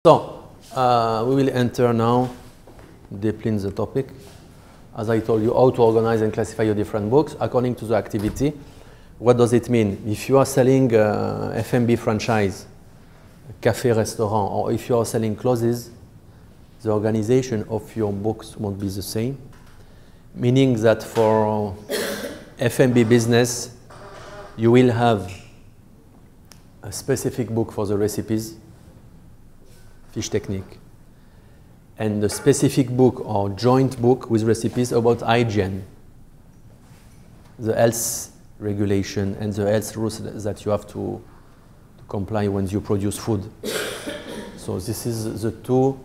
So, we will enter now deeply in the topic. As I told you, how to organize and classify your different books according to the activity. What does it mean? If you are selling F&B franchise, cafe, restaurant, or if you are selling clothes, the organization of your books won't be the same. Meaning that for F&B business, you will have a specific book for the recipes, fish technique, and a specific book or joint book with recipes about hygiene, the health regulation and the health rules that you have to comply when you produce food. So this is the two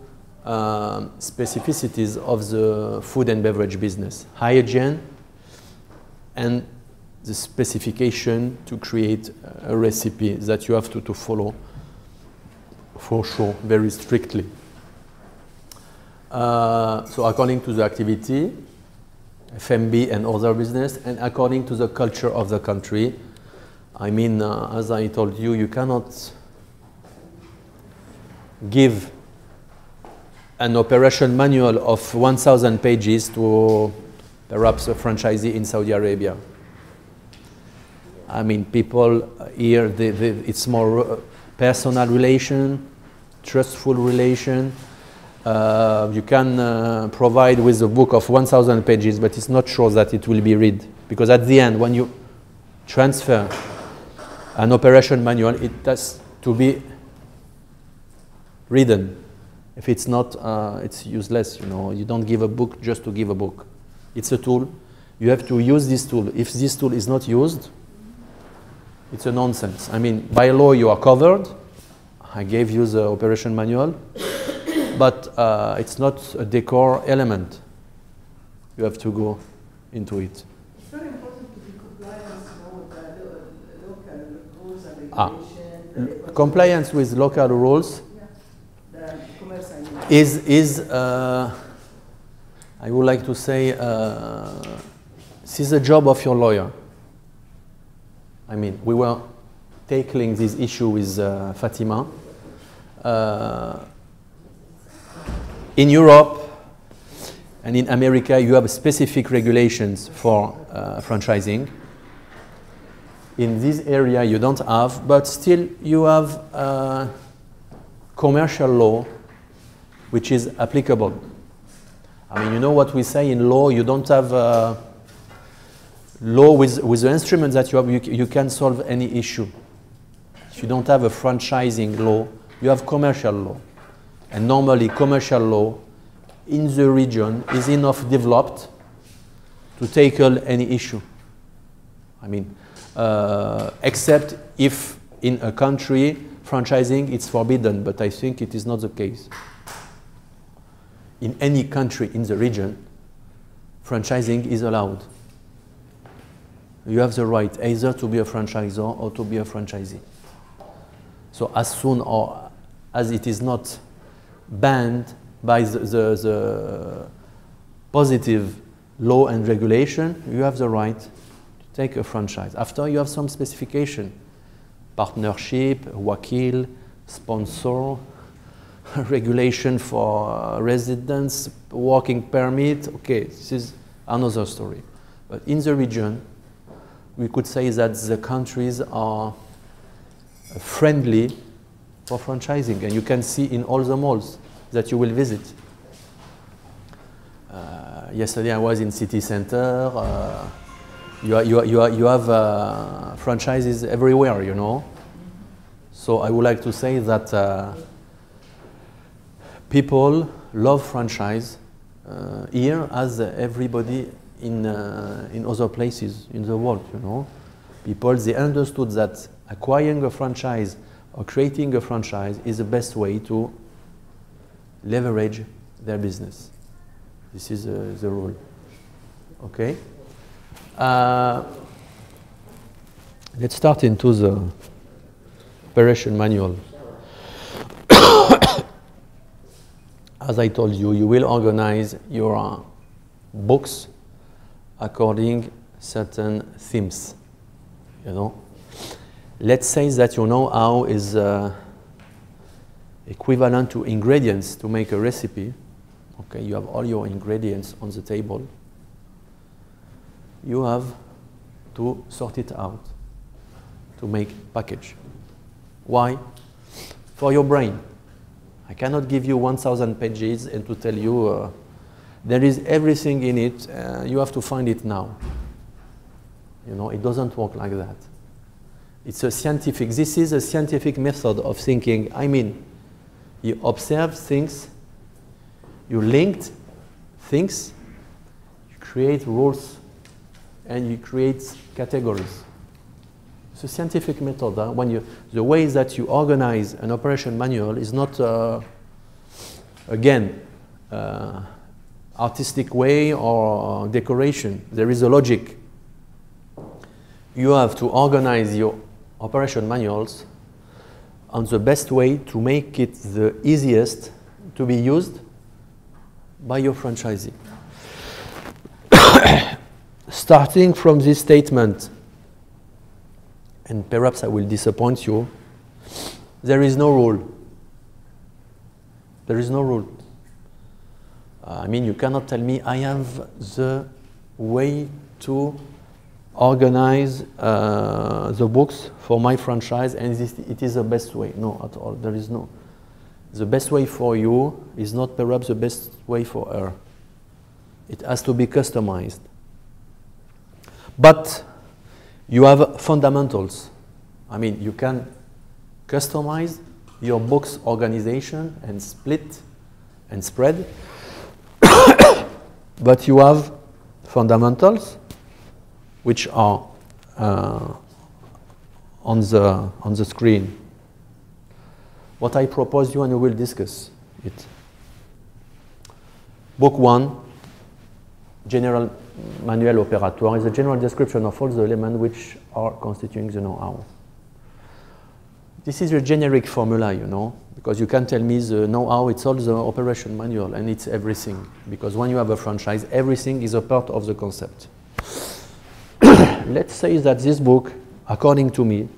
specificities of the food and beverage business: hygiene and the specification to create a recipe that you have to follow for sure, very strictly. So according to the activity, F&B and other business, and according to the culture of the country. I mean, as I told you, you cannot give an operation manual of 1,000 pages to perhaps a franchisee in Saudi Arabia. I mean, people here, it's more personal relation, trustful relation. You can provide with a book of 1,000 pages, but it's not sure that it will be read. Because at the end, when you transfer an operation manual, it has to be written. If it's not, it's useless, you know. You don't give a book just to give a book. It's a tool. You have to use this tool. If this tool is not used, it's a nonsense. I mean, by law, you are covered. I gave you the operation manual, but it's not a decor element. You have to go into it. It's very important to be compliant with the local rules and regulations. Compliance with local rules is I would like to say, this is the job of your lawyer. I mean, we were tackling this issue with Fatima. In Europe and in America, you have specific regulations for franchising. In this area, you don't have, but still you have commercial law which is applicable. I mean, you know what we say in law, you don't have law with the instruments that you have, you can solve any issue. If you don't have a franchising law, you have commercial law. And normally commercial law in the region is enough developed to tackle any issue. I mean, except if in a country franchising is forbidden, but I think it is not the case. In any country in the region, franchising is allowed. You have the right either to be a franchisor or to be a franchisee. So as soon or as it is not banned by the positive law and regulation, you have the right to take a franchise. After you have some specification, partnership, wakil, sponsor, regulation for residence, working permit, okay, this is another story. But in the region, we could say that the countries are friendly for franchising, and you can see in all the malls that you will visit. Yesterday I was in city center. You have franchises everywhere, you know. So I would like to say that people love franchise here as everybody in other places in the world, you know. People, they understood that acquiring a franchise or creating a franchise is the best way to leverage their business. This is the rule. Okay? Let's start into the operation manual. As I told you, you will organize your books according certain themes, you know. Let's say that your know-how is equivalent to ingredients to make a recipe. Okay, you have all your ingredients on the table. You have to sort it out to make package. Why? For your brain. I cannot give you 1,000 pages and to tell you there is everything in it. You have to find it now. You know, it doesn't work like that. It's a scientific. This is a scientific method of thinking. I mean, you observe things, you linked things, you create rules, and you create categories. It's a scientific method. When the way that you organize an operation manual is not, again, artistic way or decoration. There is a logic. You have to organize your operation manuals on the best way to make it the easiest to be used by your franchisee. Starting from this statement, and perhaps I will disappoint you, there is no rule. There is no rule. I mean, you cannot tell me I have the way to organize the books for my franchise and it is the best way. No, at all. There is no. The best way for you is not perhaps the best way for her. It has to be customized. But you have fundamentals. I mean, you can customize your book's organization and split and spread. But you have fundamentals which are on the screen. What I propose you and we will discuss it. Book 1, General Manuel Operatoire, is a general description of all the elements which are constituting the know-how. This is a generic formula, you know, because you can tell me the know-how, it's all the operation manual and it's everything. Because when you have a franchise, everything is a part of the concept. Let's say that this book, according to me,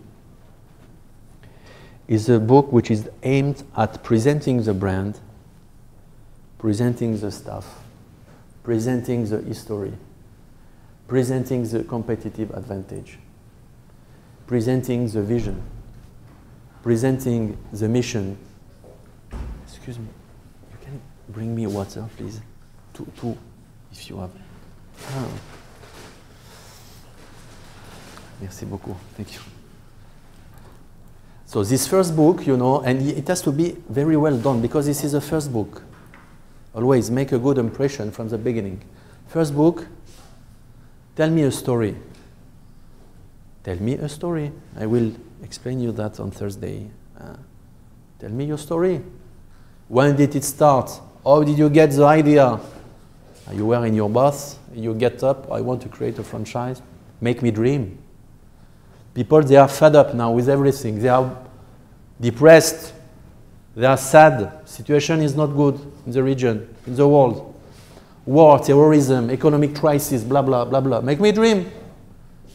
is a book which is aimed at presenting the brand, presenting the staff, presenting the history, presenting the competitive advantage, presenting the vision, presenting the mission. Excuse me, you can bring me water, please? Two, if you have. Ah. Merci beaucoup, thank you. So this first book, you know, and it has to be very well done because this is a first book. Always make a good impression from the beginning. First book, tell me a story. Tell me a story. I will explain you that on Thursday. Tell me your story. When did it start? How did you get the idea? You were in your bath, you get up, I want to create a franchise. Make me dream. People, they are fed up now with everything. They are depressed. They are sad. Situation is not good in the region, in the world. War, terrorism, economic crisis, blah, blah, blah, blah. Make me dream.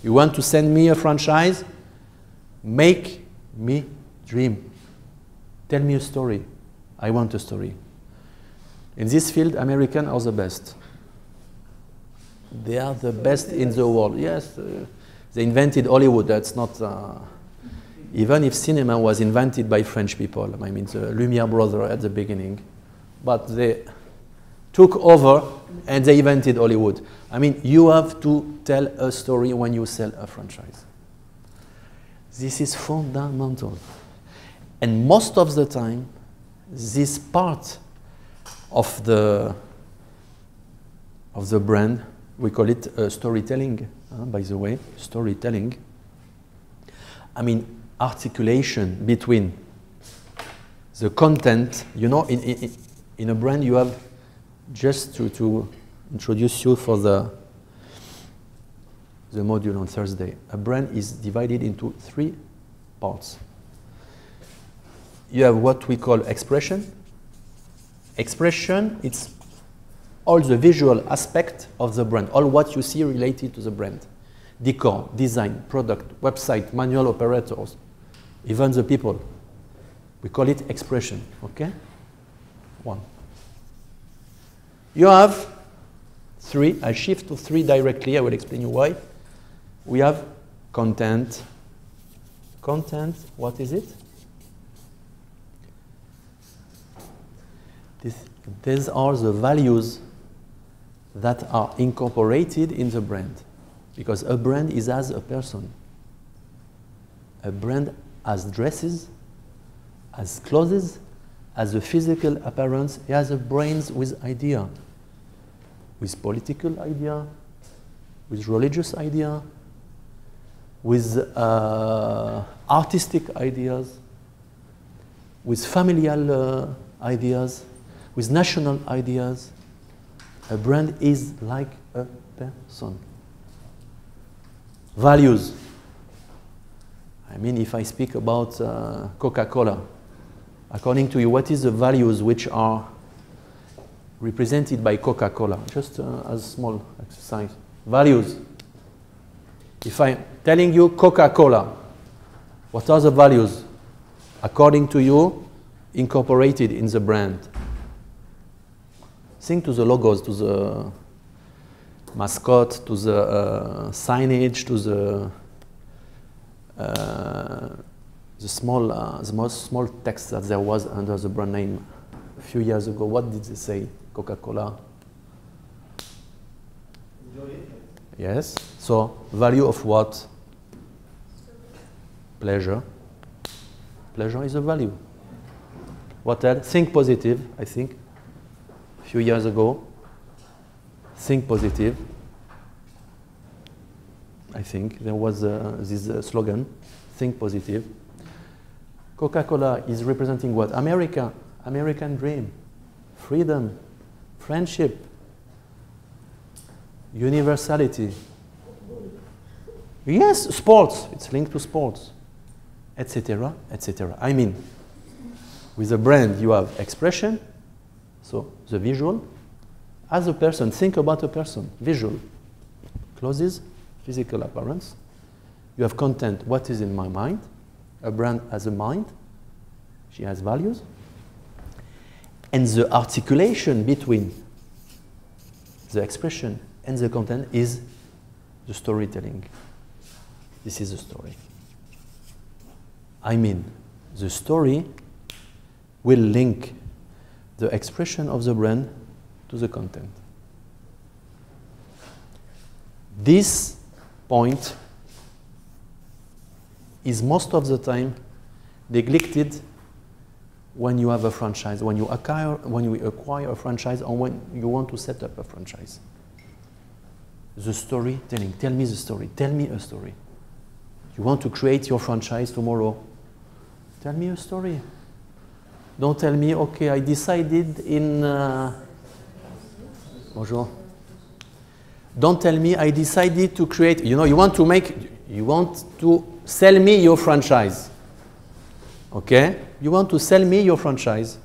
You want to send me a franchise? Make me dream. Tell me a story. I want a story. In this field, Americans are the best. They are the best in the world. Yes. They invented Hollywood. That's not, even if cinema was invented by French people, I mean, the Lumiere brothers at the beginning, but they took over and they invented Hollywood. I mean, you have to tell a story when you sell a franchise. This is fundamental. And most of the time, this part of the brand, we call it storytelling, by the way, storytelling. I mean, articulation between the content, you know, in a brand you have, just to introduce you for the module on Thursday, a brand is divided into 3 parts. You have what we call expression. Expression, it's all the visual aspect of the brand, all what you see related to the brand. Decor, design, product, website, manual operators, even the people. We call it expression, okay? 1. You have 3. I shift to 3 directly. I will explain you why. We have content. Content, what is it? These are the values that are incorporated in the brand. Because a brand is as a person. A brand has dresses, has clothes, has a physical appearance. It has a brains with idea, with political idea, with religious idea, with artistic ideas, with familial ideas, with national ideas. A brand is like a person. Values. I mean, if I speak about Coca-Cola, according to you, what is the values which are represented by Coca-Cola? Just as a small exercise. Values. If I'm telling you Coca-Cola, what are the values, according to you, incorporated in the brand? Think to the logos, to the mascot, to the signage, to the most small text that there was under the brand name a few years ago. What did they say? Coca-Cola. Yes. So value of what? Pleasure. Pleasure is a value. What else? Think positive, I think. A few years ago. Think positive. I think there was this slogan, think positive. Coca-Cola is representing what? America, American dream, freedom, friendship, universality. Yes, sports, it's linked to sports, etc., etc. I mean, with a brand you have expression, so the visual. As a person, think about a person, visual, clothes, physical appearance. You have content, what is in my mind. A brand has a mind. She has values. And the articulation between the expression and the content is the storytelling. This is the story. I mean, the story will link the expression of the brand to the content. This point is most of the time neglected when you have a franchise, when you acquire a franchise, or when you want to set up a franchise. The storytelling. Tell me the story. Tell me a story. You want to create your franchise tomorrow. Tell me a story. Don't tell me, okay, I decided in... Bonjour. Don't tell me I decided to create, you want to sell me your franchise. Okay? You want to sell me your franchise.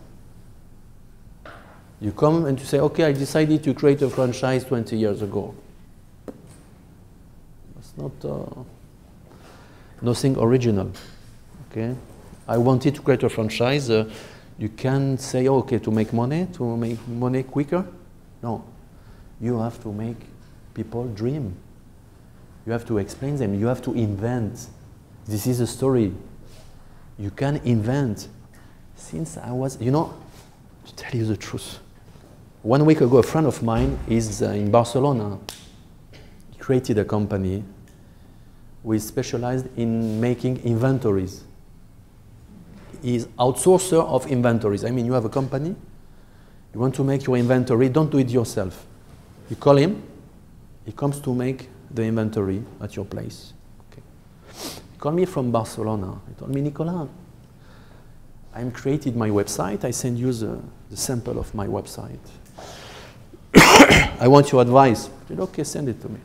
You come and you say, okay, I decided to create a franchise 20 years ago. It's not nothing original. Okay? I wanted to create a franchise. You can say, okay, to make money quicker. No. You have to make people dream. You have to explain them. You have to invent. This is a story. You can invent. Since I was, to tell you the truth. 1 week ago, a friend of mine is in Barcelona. He created a company who is specialized in making inventories. He is outsourcer of inventories. I mean, you have a company. You want to make your inventory, don't do it yourself. You call him, he comes to make the inventory at your place. Okay. He called me from Barcelona. He told me, Nicolas, I created my website. I send you the sample of my website. I want your advice. I said, okay, send it to me.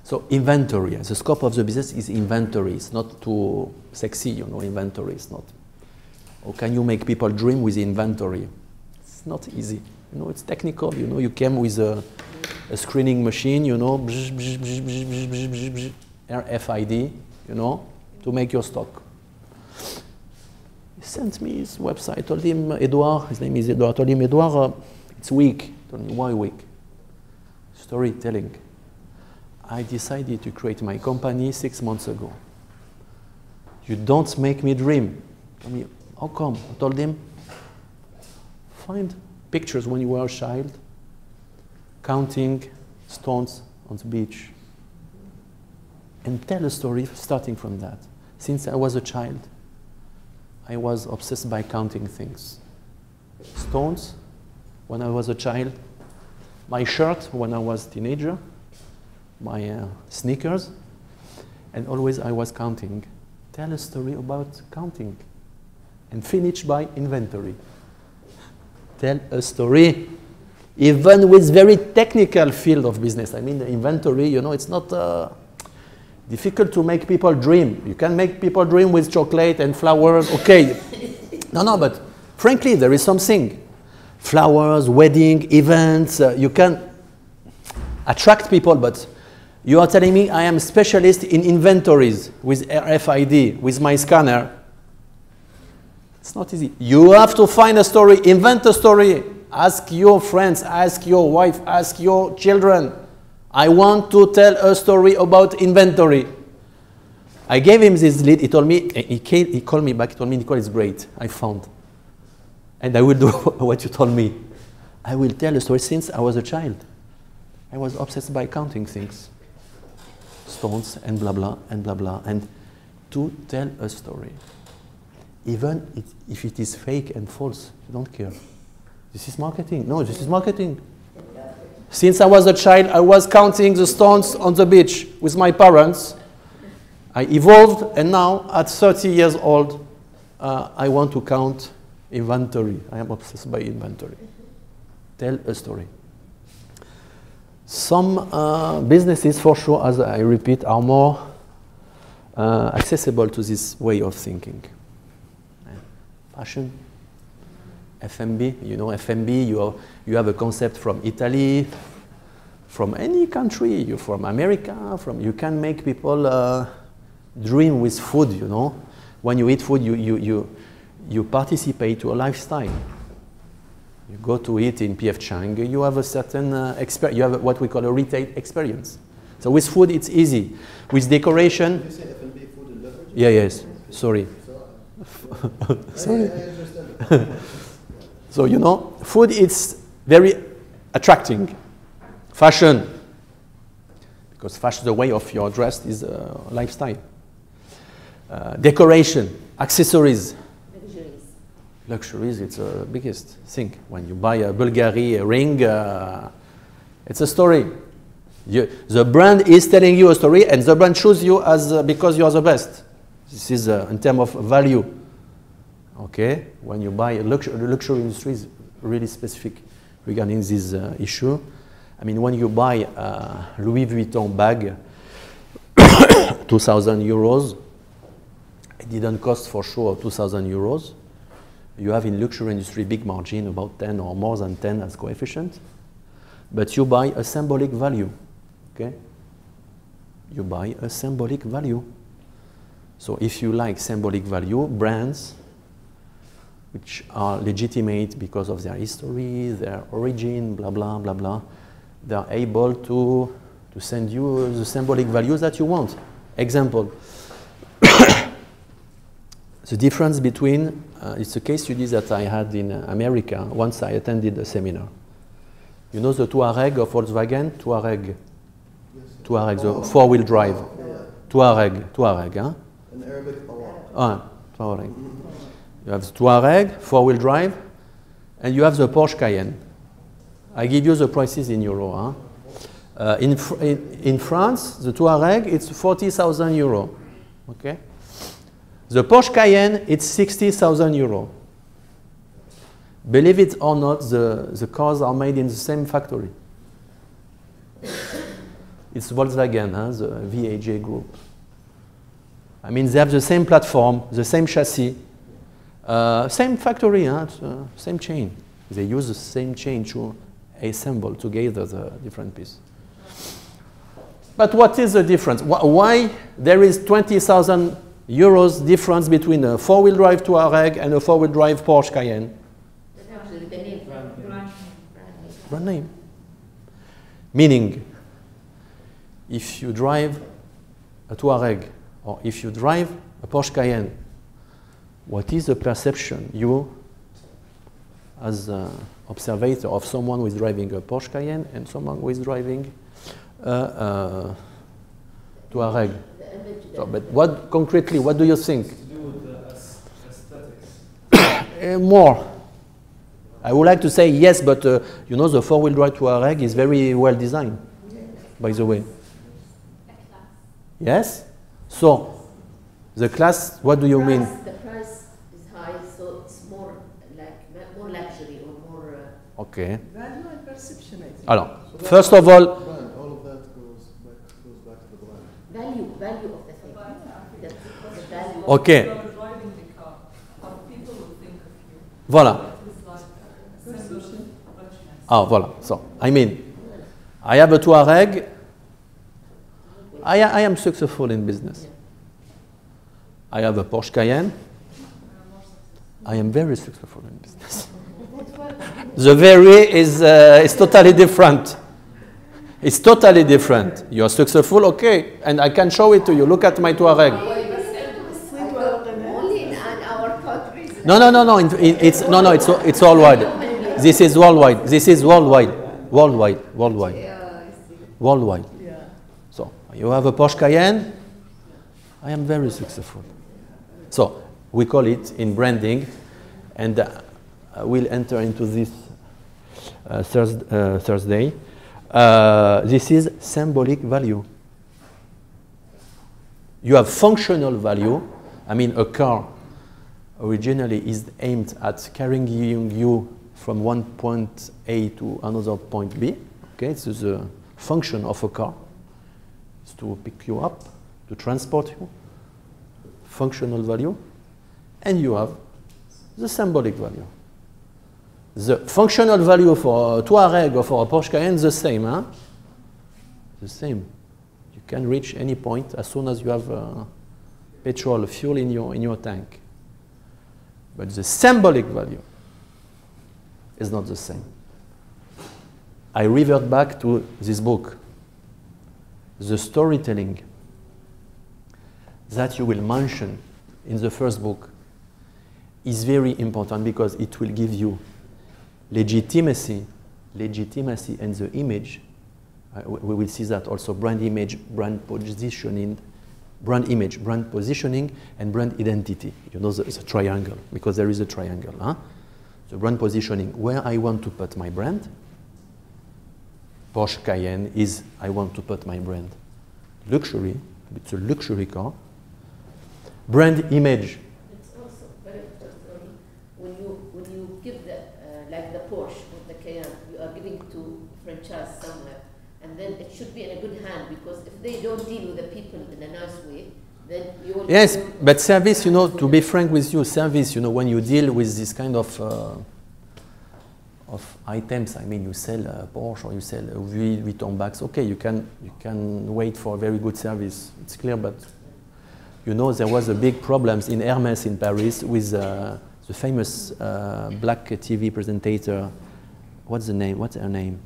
So inventory, the scope of the business is inventory. It's not too sexy, inventory. It's not. Or can you make people dream with inventory? It's not easy. It's technical. You came with a screening machine, RFID, to make your stock. sent me his website. I told him, Edouard, his name is Edouard. I told him, Edouard, it's weak. He told me, why weak? Storytelling. I decided to create my company 6 months ago. You don't make me dream. I mean, how come? I told him, find pictures when you were a child, counting stones on the beach, and tell a story starting from that. Since I was a child, I was obsessed by counting things. Stones, when I was a child, my shirt when I was a teenager, my sneakers, and always I was counting. Tell a story about counting, and finish by inventory. Tell a story, even with very technical field of business. I mean, the inventory, you know, it's not difficult to make people dream. You can make people dream with chocolate and flowers, okay. No, but frankly, there is something. Flowers, wedding, events, you can attract people, but you are telling me I am specialist in inventories with RFID, with my scanner. It's not easy. You have to find a story, invent a story. Ask your friends, ask your wife, ask your children. I want to tell a story about inventory. I gave him this lead. He told me, he called me back. He told me, Nicole, it's great. I found. And I will do what you told me. I will tell a story since I was a child. I was obsessed by counting things. Stones and blah, blah, and blah, blah. And to tell a story. Even if it is fake and false, you don't care. This is marketing. No, this is marketing. Since I was a child, I was counting the stones on the beach with my parents. I evolved, and now at 30 years old, I want to count inventory. I am obsessed by inventory. Tell a story. Some businesses, for sure, as I repeat, are more accessible to this way of thinking. Fashion, F&B, you know, F&B, you have a concept from Italy, from any country, you're from America, you can make people dream with food, you know. When you eat food, you participate to a lifestyle. You go to eat in P.F. Chang, you have a certain experience, you have what we call a retail experience. So with food, it's easy. With decoration... Did you say F&B, food and beverage? Yeah, yes, sorry. Sorry. So, you know, food is very attracting. Fashion, because fashion, the way of your dress is a lifestyle. Decoration, accessories. Luxuries, it's the biggest thing. When you buy a Bulgari ring, it's a story. The brand is telling you a story, and the brand chooses you as because you are the best. This is in terms of value. Okay, when you buy the luxury industry is really specific regarding this issue. I mean, when you buy a Louis Vuitton bag, 2,000 euros, it didn't cost for sure 2,000 euros. You have in luxury industry big margin, about 10 or more than 10 as coefficient. But you buy a symbolic value, okay? You buy a symbolic value. So if you like symbolic value, brands which are legitimate because of their history, their origin, blah, blah, blah, blah, they are able to send you the symbolic values that you want. Example, the difference between, it's a case study that I had in America once I attended a seminar. You know the Touareg of Volkswagen? Touareg. Yes. Touareg, the four-wheel drive. Yeah. Touareg, huh? In Arabic, Touareg. You have the Touareg, four-wheel drive, and you have the Porsche Cayenne. I give you the prices in euro. Huh? In France, the Touareg, it's 40,000 euro. Okay? The Porsche Cayenne, it's 60,000 euro. Believe it or not, the cars are made in the same factory. It's Volkswagen, huh? The VAJ group. I mean, they have the same platform, the same chassis, same factory, huh? Same chain. They use the same chain to assemble together the different pieces. But what is the difference? Why there is 20,000 euros difference between a four-wheel drive Touareg and a four-wheel drive Porsche Cayenne? Actually, the name. Brand name. Meaning, if you drive a Touareg or if you drive a Porsche Cayenne, what is the perception you, as an observer of someone who is driving a Porsche Cayenne and someone who is driving a Touareg? So, but what concretely, what do you think? To do with the aesthetics. More. I would like to say yes, but you know the four-wheel drive Touareg is very well designed, by the way. Yes? So, the class, what do you mean? The price is high, so it's more like more luxury or more. Okay. Value and perception, I think. Alors, first of all, Brand, all of that goes back to the brand. Value of the thing. The value. okay. If you're driving the car, how people will think of you. Voilà. It's like a symbol of richness. Ah, voilà. So, I mean, I have a Touareg. I am successful in business. I have a Porsche Cayenne. I am very successful in business. The very is totally different. It's totally different. You are successful, okay, and I can show it to you. Look at my Touareg. Only in our countries. No. It's worldwide. This is worldwide. This is worldwide. Worldwide. Yeah, I see. Worldwide. Yeah. So you have a Porsche Cayenne. I am very successful. So we call it in branding, and we'll enter into this Thursday. This is symbolic value. You have functional value. I mean, a car originally is aimed at carrying you from one point A to another point B. Okay, so the function of a car is to pick you up, to transport you. Functional value, and you have the symbolic value. The functional value for a Touareg or for a Porsche Cayenne is the same, huh? The same. You can reach any point as soon as you have petrol, fuel in your tank. But the symbolic value is not the same. I revert back to this book. The storytelling that you will mention in the first book is very important because it will give you legitimacy and the image. We will see that also: brand image, brand positioning, brand image, brand positioning, and brand identity. You know the triangle, because there is a triangle. Huh? The brand positioning, where I want to put my brand. Porsche Cayenne is I want to put my brand. Luxury, it's a luxury car. Brand image. It's also very important when you give the like the Porsche or the Cayenne, you are giving to franchise somewhere, and then it should be in a good hand, because if they don't deal with the people in a nice way, then you will. Yes, but service, you know, to be frank with you, service, you know, when you deal with this kind of items, I mean, you sell a Porsche or you sell a Louis Vuitton bags, okay, you can wait for a very good service. It's clear, but you know, there was a big problems in Hermès in Paris with the famous black TV presentator. What's the name? What's her name?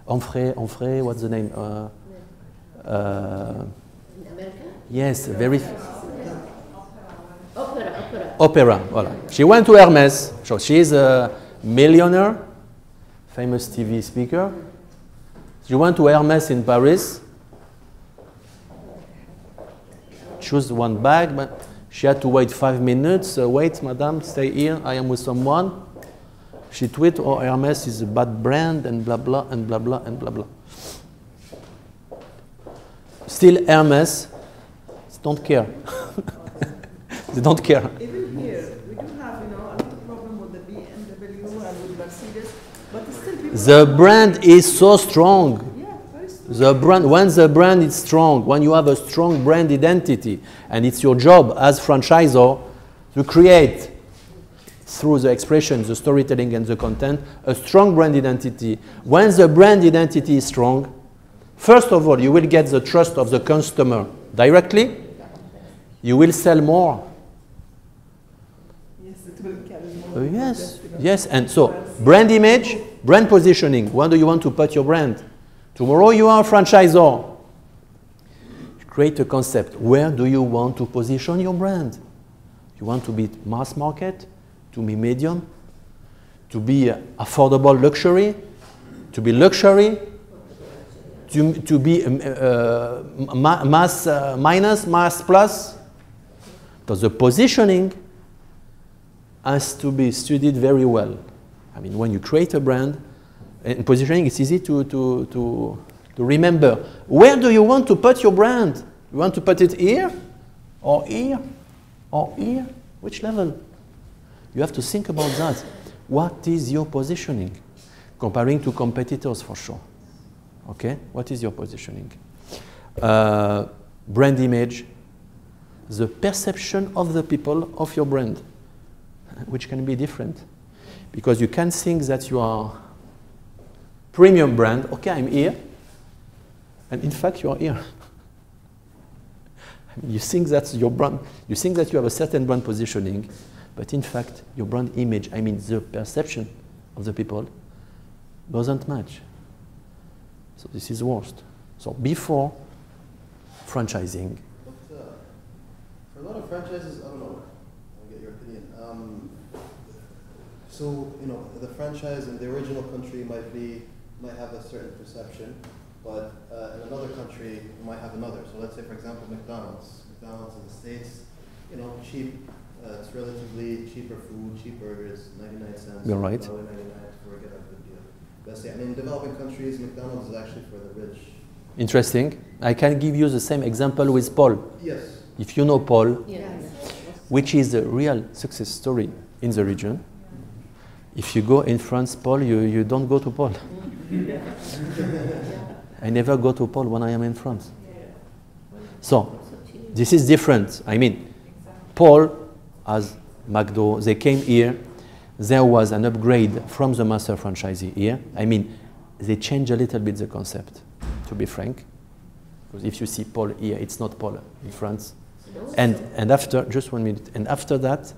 Onfray. What's the name? In America? Yes, very. Opera. Voilà. She went to Hermès. So she is a millionaire, famous TV speaker. She went to Hermès in Paris. Choose one bag, but she had to wait 5 minutes. Wait, madam, stay here. I am with someone. She tweet, "Oh, Hermès is a bad brand," and blah blah and blah blah and blah blah. Still, Hermès don't care. They don't care. Even here, we do have, a little problem with the BMW and with Mercedes, but still people. The brand is so strong. Yeah, very strong. The brand, when the brand is strong, when you have a strong brand identity, and it's your job as franchisor to create, through the expression, the storytelling and the content, a strong brand identity. When the brand identity is strong, first of all, you will get the trust of the customer directly. you will sell more. Yes, it will carry more. Yes, yes. And so, brand image, brand positioning. Where do you want to put your brand? Tomorrow you are a franchisor. Create a concept. Where do you want to position your brand? You want to be mass market, to be medium, to be affordable luxury, to be luxury, to be mass minus, mass plus. So the positioning has to be studied very well. I mean, when you create a brand, and positioning, it's easy to remember. Where do you want to put your brand? You want to put it here, or here, or here? Which level? You have to think about that. What is your positioning? Comparing to competitors, for sure. Okay? What is your positioning? Brand image, the perception of the people of your brand, which can be different. Because you can think that you are premium brand, okay, I'm here, and in fact you are here. You think that's your brand, you think that you have a certain brand positioning, but in fact your brand image, I mean the perception of the people, doesn't match. So this is worst. So before franchising. But for a lot of franchises, I don't know, I'll get your opinion. So, you know, the franchise in the original country might have a certain perception, but in another country it might have another. So let's say, for example, McDonald's. McDonald's in the States, you know, cheap, it's relatively cheaper food, cheap burgers, 99 cents. You're right. $1.99 for get a good deal. Let's say, I mean, in developing countries, McDonald's is actually for the rich. Interesting. I can give you the same example with Paul. Yes. If you know Paul, Yes. which is a real success story in the region. If you go in France, Paul, you don't go to Paul. I never go to Paul when I am in France. So, this is different. I mean, Paul, as McDo, they came here. There was an upgrade from the master franchisee here. I mean, they changed a little bit the concept, to be frank. Because if you see Paul here, it's not Paul in France. And after, just 1 minute, and after that,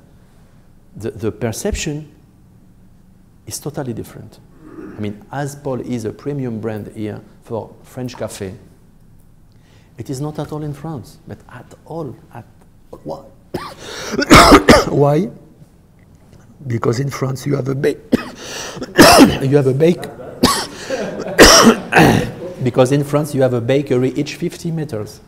the perception is totally different. I mean, as Paul is a premium brand here for French cafe, it is not at all in France, but at all. Why? Why? Because in France you have a because in France you have a bakery each 50 meters.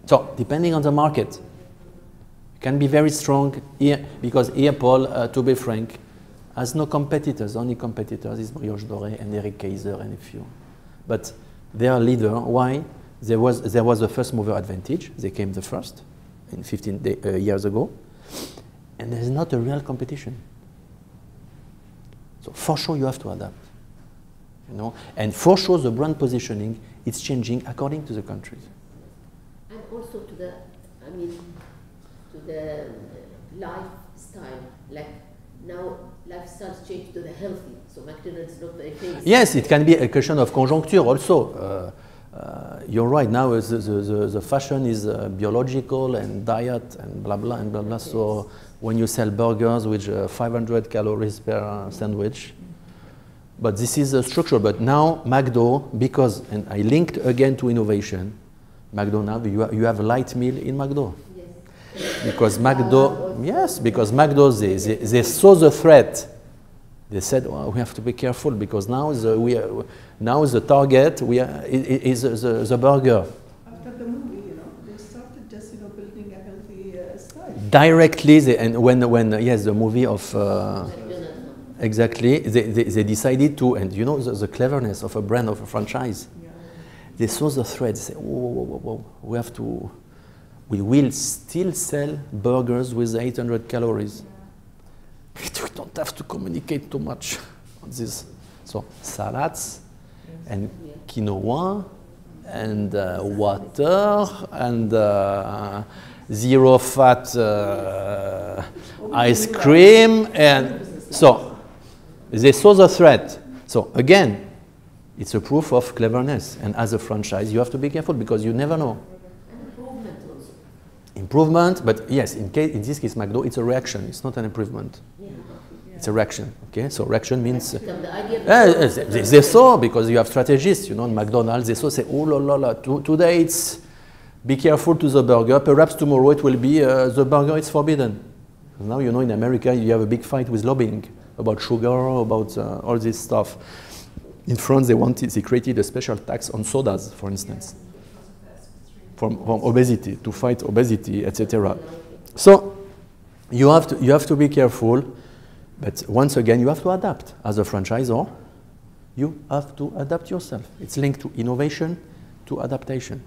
So, depending on the market, you can be very strong here, because here, Paul, to be frank, has no competitors. Only competitors is Brioche Dorée and Eric Kaiser and a few. But they are leader. Why? There was a first mover advantage. They came the first in 15 years ago. And there's not a real competition. So for sure you have to adapt. You know? And for sure the brand positioning is changing according to the countries. And also to the, I mean, to the lifestyle. Like now, lifestyles change to the healthy. So McDonald's not very famous. Yes, it can be a question of conjuncture also. You're right. Now the fashion is biological and diet and blah blah and blah blah. So when you sell burgers with 500 calories per sandwich, but this is a structure. But now McDo, because, and I linked again to innovation, McDo now you have a light meal in McDo. Yes. Because McDo, yes, because McDo they saw the threat. They said, well, we have to be careful because now the target is the burger. After the movie, you know, they started just, you know, building a healthy style. Directly, and when yes, the movie of exactly, they decided to, and you know the cleverness of a brand, of a franchise. Yeah. They saw the threat. They said, whoa, we have to. We will still sell burgers with 800 calories. We don't have to communicate too much on this. So salads and quinoa and water and zero fat ice cream, and so they saw the threat. So again, it's a proof of cleverness. And as a franchise, you have to be careful because you never know. And improvement improvement, but yes, in this case, McDo, it's a reaction. It's not an improvement. Yeah. It's a reaction. Okay, so reaction means Become the idea they saw, because you have strategists, you know, in McDonald's, they saw say, oh la la la, today it's be careful to the burger. Perhaps tomorrow it will be the burger is forbidden. Now you know in America you have a big fight with lobbying about sugar, about all this stuff. In France they created a special tax on sodas, for instance, from obesity, to fight obesity, etc. So you have to be careful, but once again you have to adapt as a franchisor. You have to adapt yourself. It's linked to innovation, to adaptation.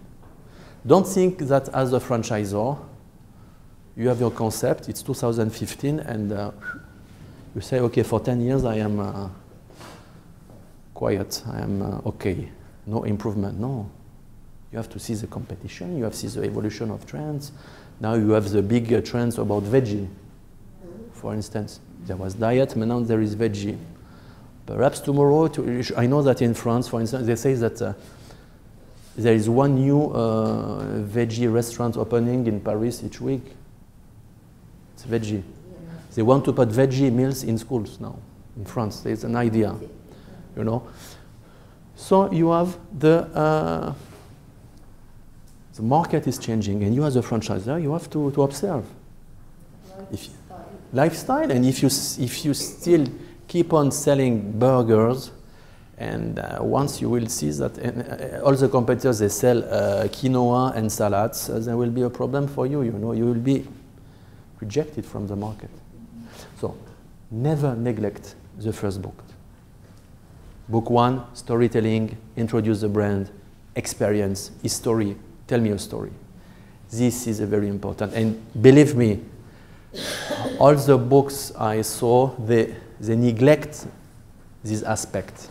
Don't think that as a franchisor you have your concept, it's 2015, and you say, okay, for 10 years I am quiet, I am okay, no improvement. No, you have to see the competition, you have to see the evolution of trends. Now you have the big trends about veggie, for instance. There was diet, but now there is veggie. Perhaps tomorrow, I know that in France, for instance, they say that there is one new veggie restaurant opening in Paris each week. It's veggie. They want to put veggie meals in schools now in France. There's an idea, you know. So you have the market is changing, and you as a franchisor, you have to observe lifestyle. And if you still keep on selling burgers, and once you will see that all the competitors, they sell quinoa and salads, there will be a problem for you. You know, you will be rejected from the market. So never neglect the first book. Book one, storytelling, introduce the brand, experience, history, tell me a story. This is very important. And believe me, all the books I saw, they neglect this aspect.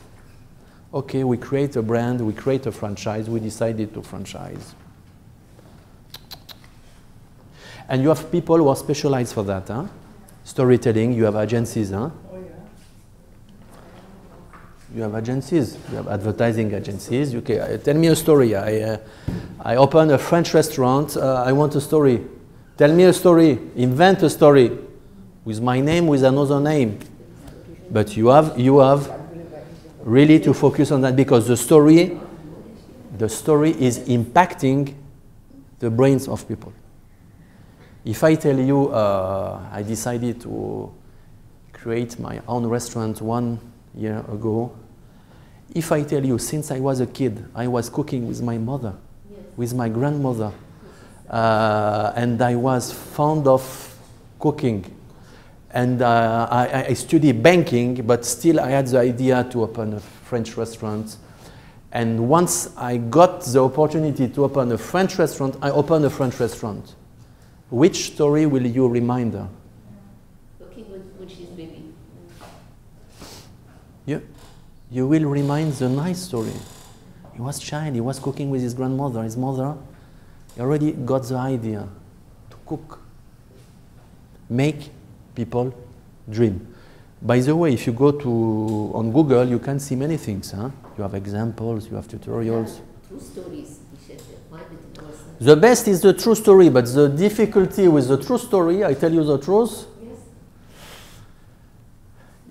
Okay, we create a brand, we create a franchise, we decided to franchise. And you have people who are specialized for that. Huh? Storytelling, you have agencies. Huh? Oh, yeah. You have agencies, you have advertising agencies. Okay, tell me a story. I open a French restaurant, I want a story. Tell me a story, invent a story with my name, with another name. But you have really to focus on that, because the story is impacting the brains of people. If I tell you I decided to create my own restaurant 1 year ago, if I tell you since I was a kid, I was cooking with my mother, with my grandmother, and I was fond of cooking, and I studied banking, but still I had the idea to open a French restaurant. And once I got the opportunity to open a French restaurant, I opened a French restaurant. Which story will you remind her? Cooking when she's baby. You will remind the nice story. He was child, he was cooking with his grandmother, his mother. He already got the idea to cook. Make people dream. By the way, if you go on Google, you can see many things. Huh? You have examples, you have tutorials. True stories. We should find it in ourselves. The best is the true story, but the difficulty with the true story, I tell you the truth, Yes.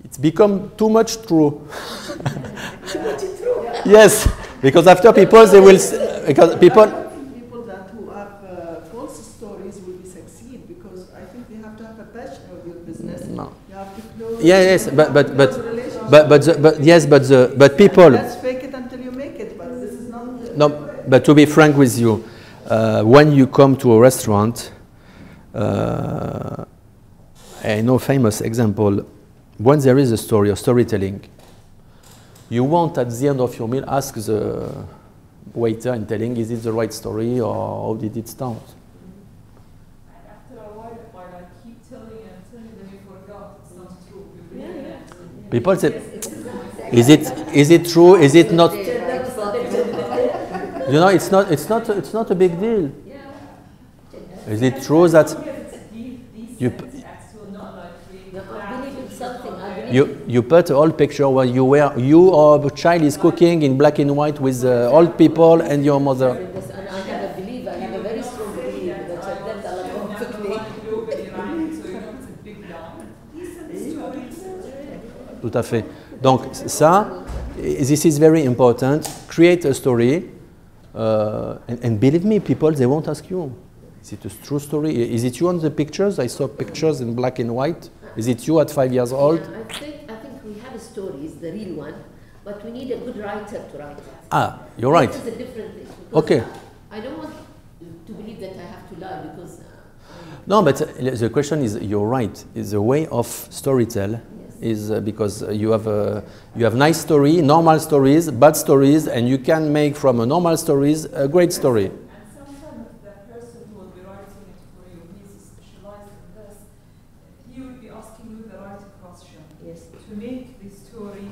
it's become too much true. Yes, because after people, they will, because people that who have false stories will be succeed, because I think they have to have a passion of your business. No. You have to close. Yes, but people. Let's fake it until you make it, but this is not. No, but to be frank with you, when you come to a restaurant, I know famous example. When there is a story or storytelling, you won't at the end of your meal ask the waiter and telling, is it the right story or how did it start? And after a while, I keep telling you, then you forgot. It's not true. You really didn't. People say, is it true? Is it not? You know, it's not a big deal. Is it true that you put an old picture where you or a child is cooking in black and white with old people and your mother? And I have a very strong belief that tout à fait. Donc ça, this is very important. Create a story, and believe me, people, they won't ask you. Is it a true story? Is it you on the pictures? I saw pictures in black and white. Is it you at 5 years old? Yeah, I think we have stories, the real one, but we need a good writer to write it. Ah, you're right. This is a different thing. Okay. I don't want to believe that I have to lie because. No, but the question is, you're right. Is the way of storytell is because you have nice story, normal stories, bad stories, and you can make from a normal stories a great story. And sometimes the person who will be writing it for you, he's specialized in this, he will be asking you the right question to make the story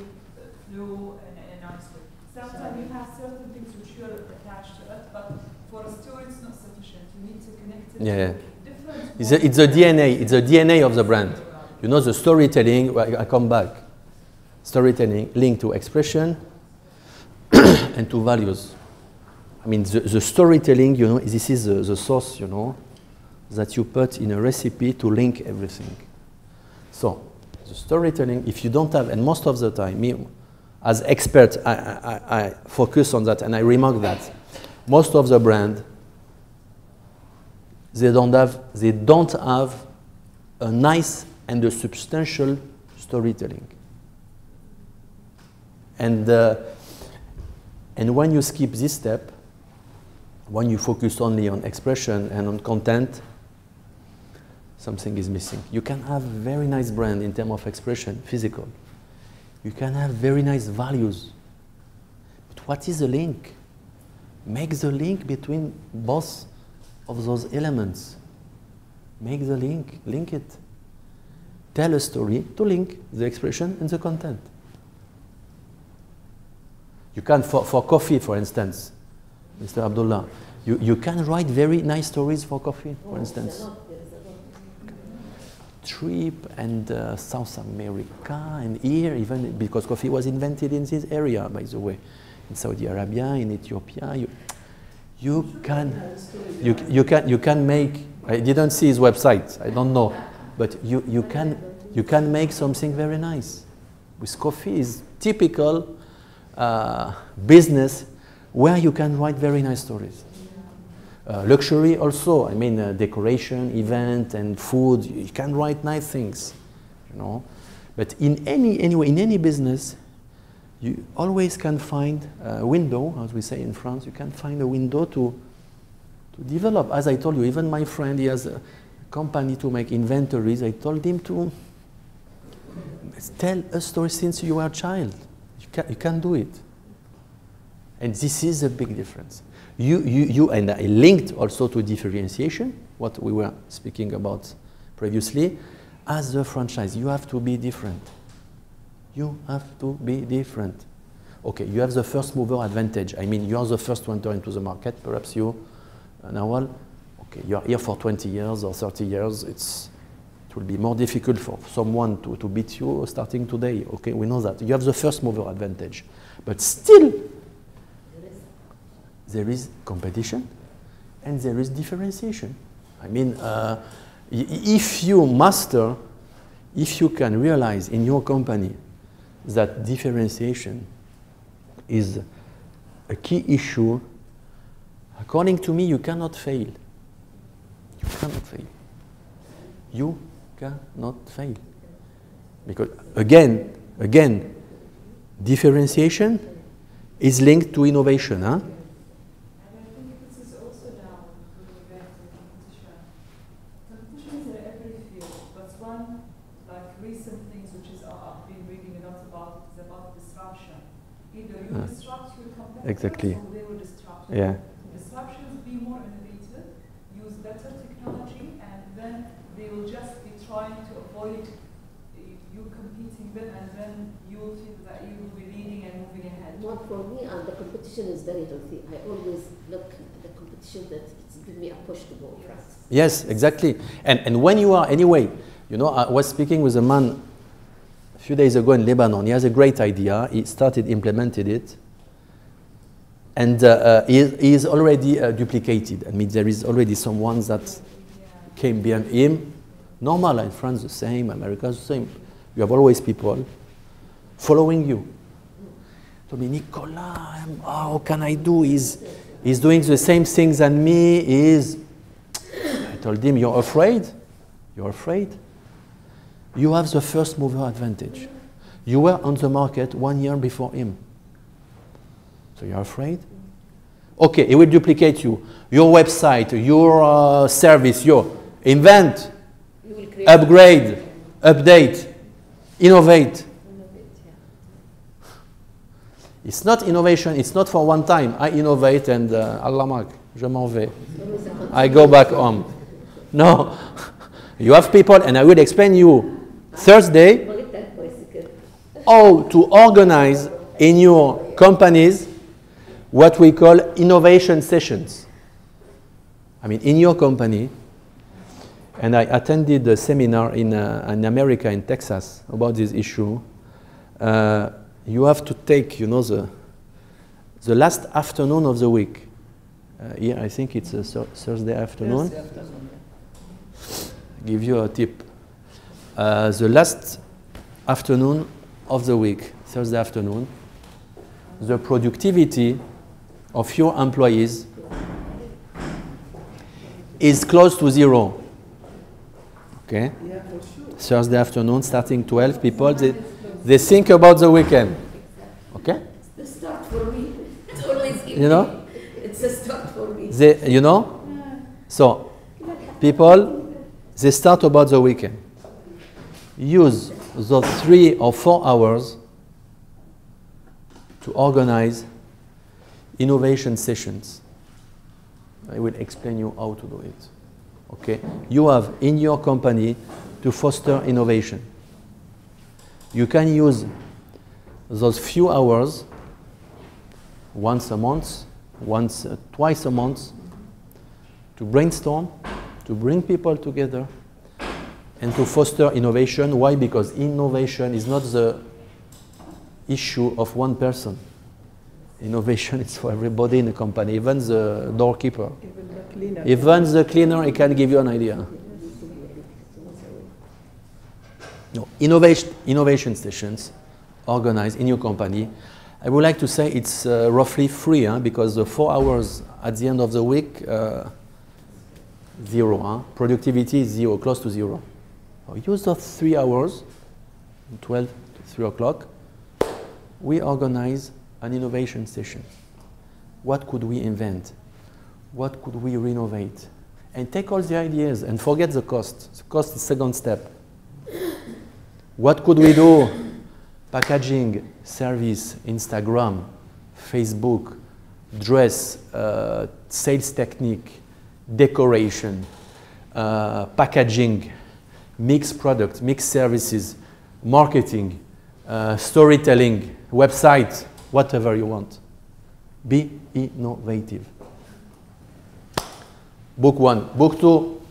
flow in a nice way. Sometimes you have certain things which you're attached to it, but for a story it's not sufficient. You need to connect it to different. It's the DNA. It's the DNA of the brand. You know, the storytelling. I come back. Storytelling linked to expression and to values. I mean, the storytelling. You know, this is the sauce. You know, that you put in a recipe to link everything. So, the storytelling. If you don't have, and most of the time, me as expert, I focus on that and I remark that most of the brand. They don't have a nice and a substantial storytelling. And when you skip this step, when you focus only on expression and on content, something is missing. You can have very nice brand in terms of expression, physical. You can have very nice values. But what is the link? Make the link between both of those elements. Make the link it. Tell a story to link the expression and the content. You can, for coffee, for instance, Mr. Abdullah, you can write very nice stories for coffee, for instance. Trip and South America and here, even because coffee was invented in this area, by the way, in Saudi Arabia, in Ethiopia. You can make. I didn't see his website. I don't know, but you can make something very nice. With coffee is typical business where you can write very nice stories. Luxury also. I mean, decoration, event, and food. You can write nice things, you know. But in any business, you always can find a window, as we say in France. You can find a window to develop. As I told you, even my friend, he has a company to make inventories. I told him to tell a story since you were a child. You can do it. And this is a big difference. And I linked also to differentiation, what we were speaking about previously. As a franchise, you have to be different. You have to be different. Okay, you have the first mover advantage. I mean, you are the first to enter into the market. Perhaps you, Nawal, okay, you are here for 20 years or 30 years. It will be more difficult for someone to beat you starting today. Okay, we know that. You have the first mover advantage. But still, there is competition and there is differentiation. I mean, if you can realize in your company that differentiation is a key issue, according to me, you cannot fail. You cannot fail. You cannot fail. Because again, differentiation is linked to innovation, huh? Exactly. Or they will disrupt. Yeah. Disruptions be more innovative, use better technology, and then they will just be trying to avoid you competing them, and then you will feel that you will be leading and moving ahead. Well, for me, the competition is very healthy. I always look at the competition that it's given me a push to go fast. Yes, exactly. And when you are, anyway, you know, I was speaking with a man a few days ago in Lebanon. He has a great idea. He implemented it. And he is already duplicated. I mean, there is already someone that came behind him. Normal, in France the same, America the same. You have always people. following you. To me, Nicolas, how can I do? He's doing the same things than me. I told him, you're afraid? You're afraid? You have the first mover advantage. You were on the market 1 year before him. So you're afraid? Okay, it will duplicate you. Your website, your service, your invent, upgrade, update, innovate. It's not innovation, it's not for one time. I innovate and Allah mak, je m'en vais. I go back home. No. You have people, and I will explain you Thursday how to organize in your companies what we call innovation sessions. I mean, in your company, and I attended a seminar in America, in Texas, about this issue. You have to take, you know, the last afternoon of the week. Here, I think it's a Thursday afternoon. Give you a tip. The last afternoon of the week, Thursday afternoon, the productivity of your employees is close to zero. Okay? Yeah, for sure. Thursday afternoon, starting 12 people, they think about the weekend. Okay? It's the start for me. It's always evening. You know? It's a start for me. You know? So, people, they start about the weekend. Use those 3 or 4 hours to organize innovation sessions. I will explain you how to do it. Okay? You have in your company to foster innovation. You can use those few hours once a month, twice a month to brainstorm, to bring people together, and to foster innovation. Why? Because innovation is not the issue of one person. Innovation is for everybody in the company, even the doorkeeper. Even the cleaner, he can give you an idea. No, innovation sessions organized in your company. I would like to say it's roughly free, because the 4 hours at the end of the week, zero. Productivity is zero, close to zero. So use those 3 hours, 12 to 3 o'clock. We organize an innovation session. What could we invent? What could we renovate? And take all the ideas and forget the cost. The cost is second step. What could we do? Packaging, service, Instagram, Facebook, dress, sales technique, decoration, packaging, mixed products, mixed services, marketing, storytelling, website, whatever you want. Be innovative. Book 1. Book 2,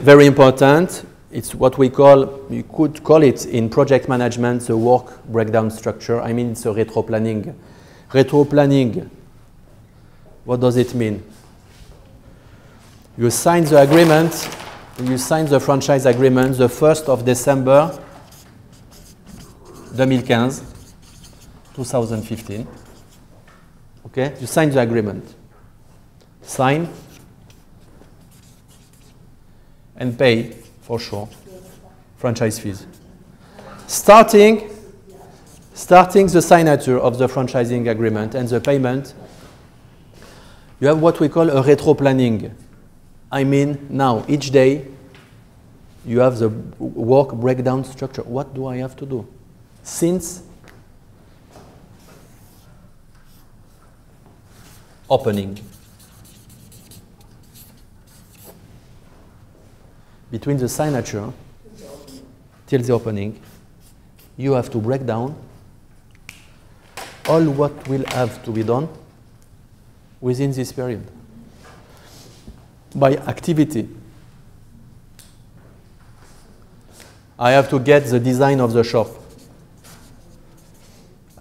very important. It's what we call, you could call it in project management, the work breakdown structure. I mean, it's a retro planning. Retro planning, what does it mean? You sign the agreement, you sign the franchise agreement the 1st of December 2015. Okay, you sign the agreement. Sign and pay, for sure, franchise fees. Starting the signature of the franchising agreement and the payment, you have what we call a retro planning. I mean, now, each day, you have the work breakdown structure. What do I have to do? Since opening. Between the signature till the opening, you have to break down all what will have to be done within this period. By activity. I have to get the design of the shop.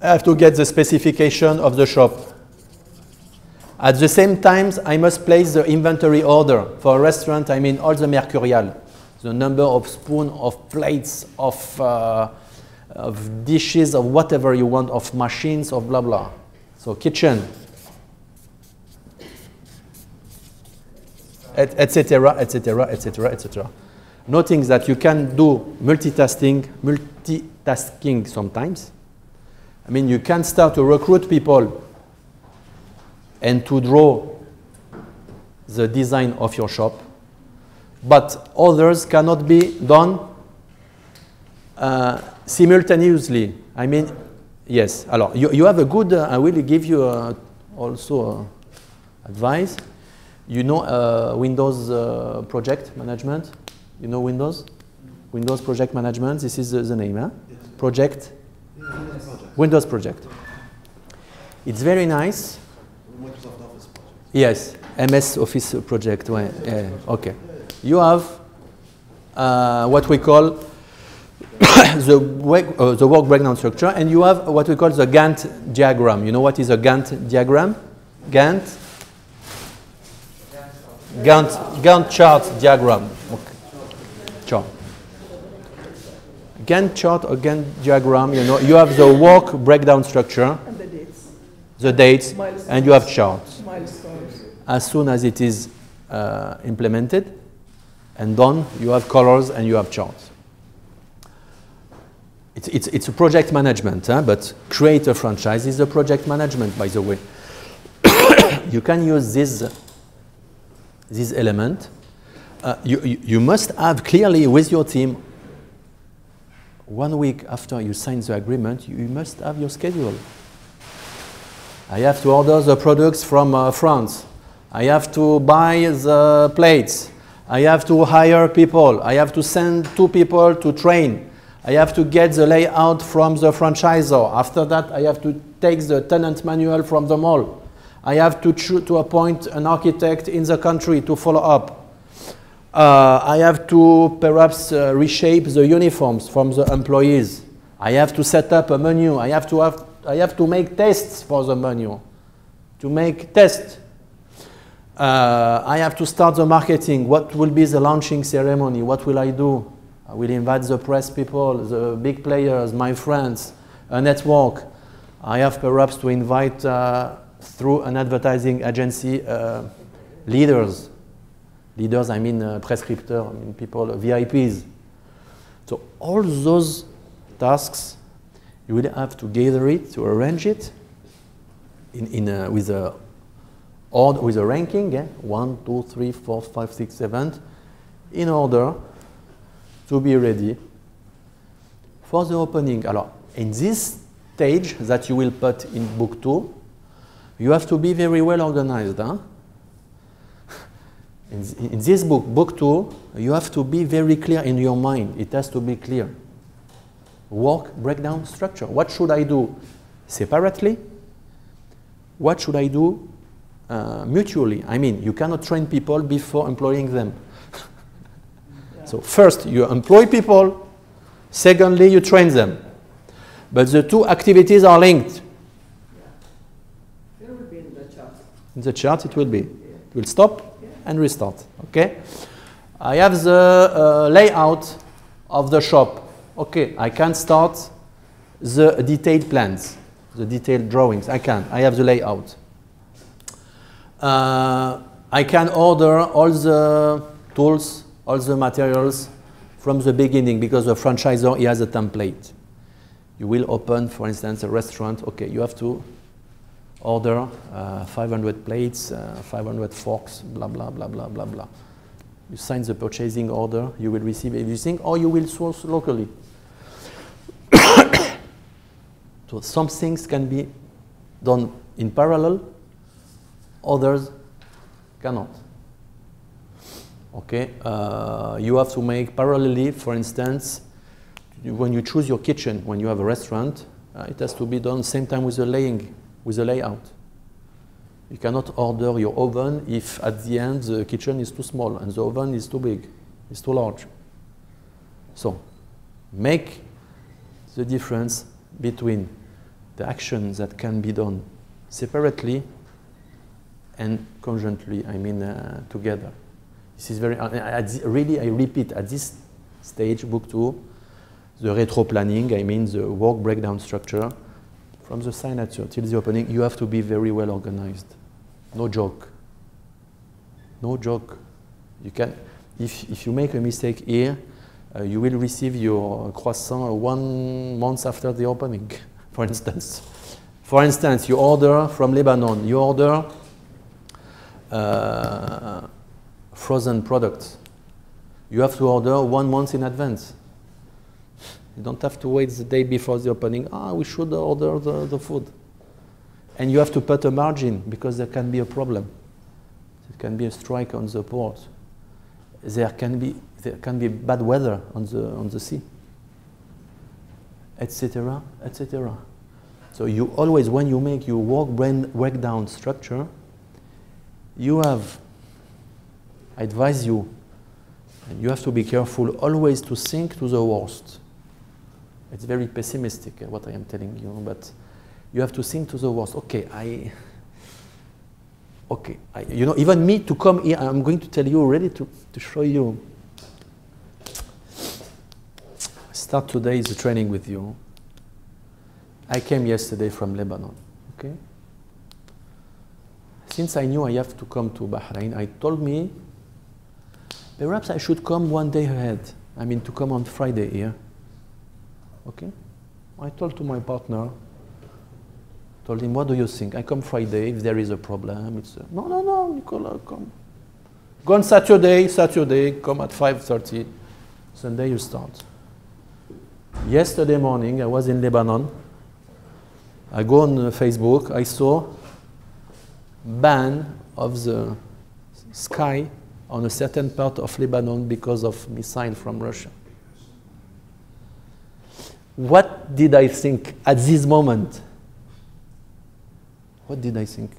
I have to get the specification of the shop. At the same time, I must place the inventory order. For a restaurant, I mean all the mercurial, the number of spoons, of plates, of of dishes, of whatever you want, of machines, of blah blah. So kitchen, etc., etc., etc., etc. Noting that you can do multitasking sometimes. I mean, you can start to recruit people and to draw the design of your shop, but others cannot be done simultaneously. I mean, yes. Alors, you have a good. I will give you also advice. You know Windows project management. You know Windows? Windows project management. This is the name, huh? Yes. Project. Windows project. Windows project. It's very nice. Microsoft Office project. Yes, MS Office project. Okay. You have what we call the work breakdown structure, and you have what we call the Gantt diagram. You know what is a Gantt diagram? Gantt chart diagram. Okay. Chart. Gantt chart or Gantt diagram. You know, you have the work breakdown structure, And the dates. the dates, and you have charts. Milestones. As soon as it is implemented and done, you have colors and you have charts. It's a project management, but create a franchise is a project management, by the way. You can use this element. You must have clearly with your team, 1 week after you sign the agreement, you must have your schedule. I have to order the products from France. I have to buy the plates. I have to hire people. I have to send 2 people to train. I have to get the layout from the franchisor. After that, I have to take the tenant manual from the mall. I have to appoint an architect in the country to follow up. I have to perhaps reshape the uniforms from the employees. I have to set up a menu. I have to make tests for the menu. To make tests. I have to start the marketing. What will be the launching ceremony? What will I do? I will invite the press people, the big players, my friends, a network. I have perhaps to invite through an advertising agency leaders. Leaders, I mean prescripteurs, I mean people, VIPs. So all those tasks, you will have to gather it, to arrange it with a ranking, 1, 2, 3, 4, 5, 6, 7, in order to be ready for the opening. Alors, in this stage that you will put in book 2, you have to be very well organized. In this book 2, you have to be very clear in your mind. It has to be clear. Work breakdown structure. What should I do separately? What should I do mutually? I mean, you cannot train people before employing them. So first, you employ people. Secondly, you train them. But the 2 activities are linked. It will be in the chart. In the chart, it will be. It will stop and restart. Okay. I have the layout of the shop. Okay. I can start the detailed plans, the detailed drawings. I can. I have the layout. I can order all the tools, all the materials from the beginning because the franchisor, he has a template. You will open, for instance, a restaurant. Okay, you have to order 500 plates, 500 forks, blah, blah, blah, blah, blah, blah. You sign the purchasing order, you will receive everything, or you will source locally. So some things can be done in parallel, others cannot. Okay, you have to make parallelly, for instance, when you choose your kitchen, when you have a restaurant, it has to be done same time with the layout. You cannot order your oven if at the end the kitchen is too small and the oven is too big, it's too large. So, make the difference between the actions that can be done separately and conjointly, I mean together. This is very, really I repeat, at this stage, book 2, The retro planning, I mean the work breakdown structure, from the signature till the opening, you have to be very well organized. No joke. No joke. You can, if you make a mistake here, you will receive your croissant 1 month after the opening, for instance. For instance, you order from Lebanon, you order frozen products. You have to order 1 month in advance. You don't have to wait the day before the opening. We should order the food. And you have to put a margin because there can be a problem. There can be a strike on the port. There can be bad weather on the sea, etc., etc. So you always, when you make your work breakdown structure, you have, I advise you, and you have to be careful always to think to the worst. It's very pessimistic what I am telling you, but you have to think to the worst. Okay, you know, even me to come here, I'm going to tell you already to show you. Start today the training with you. I came yesterday from Lebanon, okay? Since I knew I have to come to Bahrain, I told me, perhaps I should come 1 day ahead. I mean, to come on Friday here, okay? I told to my partner, told him, what do you think? I come Friday, if there is a problem, it's no, Nicola, come. Go on Saturday, come at 5:30. Sunday you start. Yesterday morning, I was in Lebanon. I go on Facebook, I saw ban of the sky on a certain part of Lebanon because of missile from Russia. What did I think at this moment? What did I think?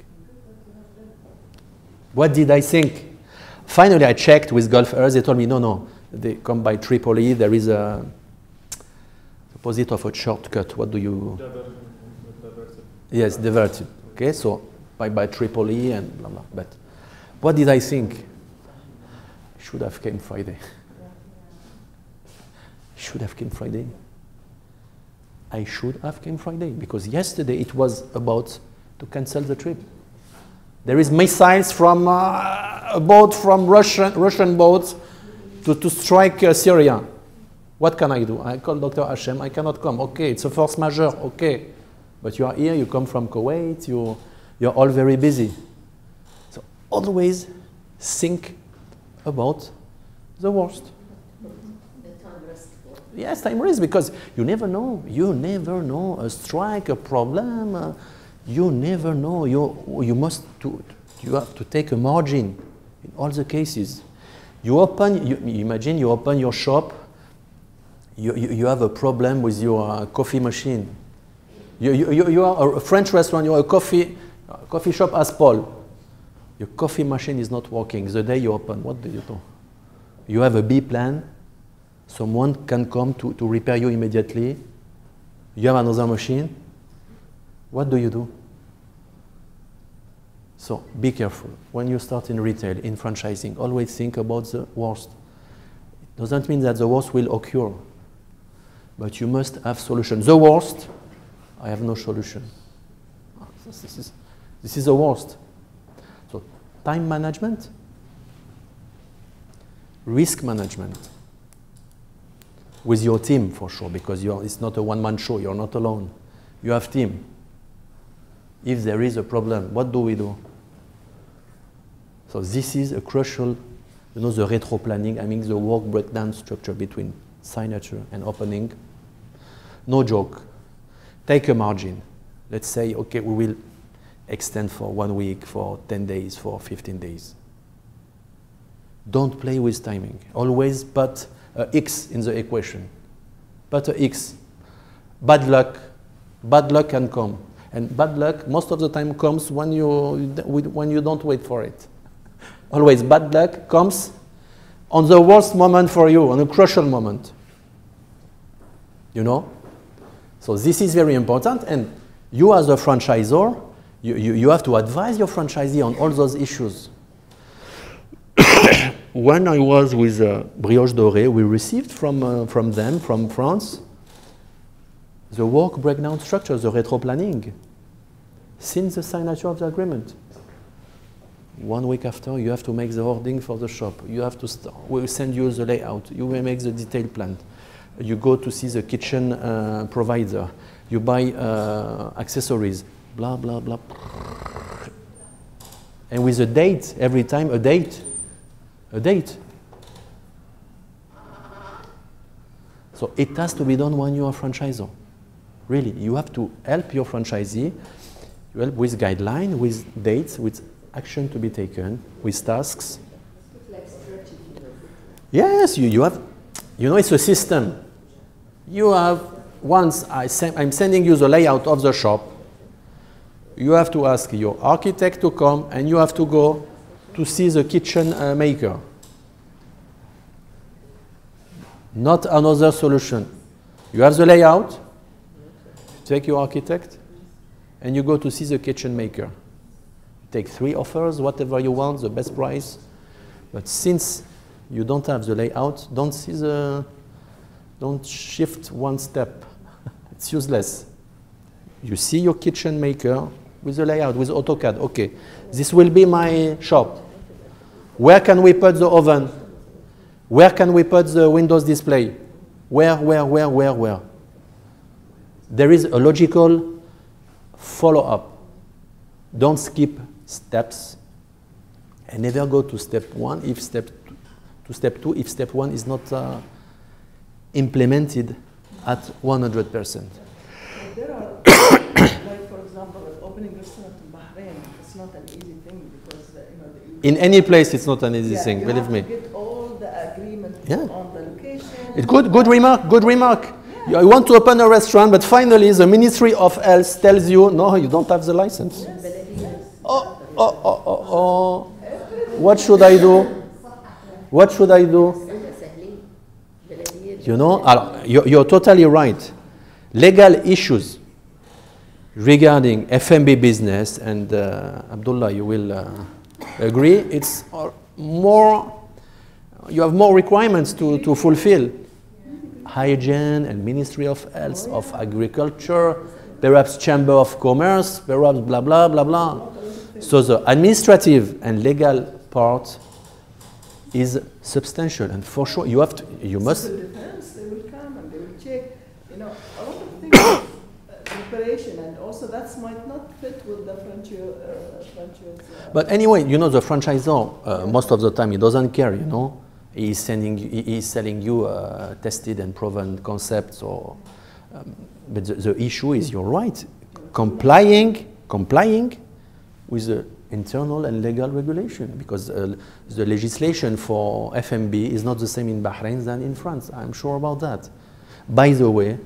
What did I think? Finally, I checked with Gulf Air. They told me, no, they come by Tripoli. There is a opposite of a shortcut. What do you? Diverted. Yes, diverted. Okay, so by Tripoli and blah blah. But what did I think? I should have came Friday. Should have came Friday. I should have came Friday because yesterday it was about to cancel the trip. There is missiles from a boat from Russian boats to strike Syria. What can I do? I call Dr. Hashem. I cannot come. Okay, it's a force majeure. Okay, but you are here. You come from Kuwait. You're all very busy. So always think about the worst. Yes, time risk, because you never know. You never know a strike, a problem. You never know. You have to take a margin in all the cases. You imagine you open your shop. You have a problem with your coffee machine. You are a French restaurant. You are a coffee shop as Paul. Your coffee machine is not working. The day you open, what do? You have a B plan. Someone can come to repair you immediately. You have another machine. What do? So be careful. When you start in retail, in franchising, always think about the worst. It doesn't mean that the worst will occur, but you must have solutions. The worst, I have no solution. This is the worst. So time management, risk management. With your team, for sure, because it's not a one-man show. You're not alone. You have team. If there is a problem, what do? So this is a crucial, the retro planning, I mean the work breakdown structure between signature and opening. No joke. Take a margin. Let's say, okay, we will extend for 1 week, for 10 days, for 15 days. Don't play with timing. Always put X in the equation. Put a X. Bad luck can come. And bad luck most of the time comes when you don't wait for it. Always bad luck comes on the worst moment for you, on a crucial moment. You know? So this is very important, and you as a franchisor, you have to advise your franchisee on all those issues. When I was with Brioche Dorée, we received from them, from France, the work breakdown structure, the retro planning, since the signature of the agreement. 1 week after, you have to make the hoarding for the shop. You have to we'll send you the layout. You will make the detailed plan. You go to see the kitchen provider. You buy accessories, blah, blah, blah. And with a date, every time a date. A date. So it has to be done when you are a franchisor. Really, you have to help your franchisee with guidelines, with dates, with action to be taken, with tasks. Yes, you have, you know, it's a system. You have, once I'm sending you the layout of the shop, you have to ask your architect to come and you have to go to see the kitchen maker. Not another solution. You have the layout, you take your architect, and you go to see the kitchen maker. You take 3 offers, whatever you want, the best price. But since you don't have the layout, don't shift one step. It's useless. You see your kitchen maker with the layout, with AutoCAD. Okay, this will be my shop. Where can we put the oven? Where can we put the Windows display? Where? There is a logical follow-up. Don't skip steps and never go to step 1 if step 2 if step 1 is not implemented at 100%. There are, like for example, opening a restaurant in Bahrain, it's not an easy thing because in any place it's not an easy thing, believe me. You have to get all the agreement on the location. It's good remark. Yeah. You want to open a restaurant, but finally the Ministry of Health tells you, no, you don't have the license. Yes. Oh. What should I do? You know, you're totally right. Legal issues regarding F&B business, and Abdullah, you will agree, it's more, you have more requirements to fulfill. Hygiene and Ministry of Health, of Agriculture, perhaps Chamber of Commerce, perhaps blah, blah, blah, blah. So the administrative and legal part is substantial, and for sure you must. Civil defense, they will come and they will check, a lot of things, preparation, and also that might not fit with the franchise. But anyway, the franchisor, most of the time he doesn't care, He's selling you tested and proven concepts, but the issue is, you're right, complying with the internal and legal regulation, because the legislation for F&B is not the same in Bahrain than in France. I'm sure about that. By the way,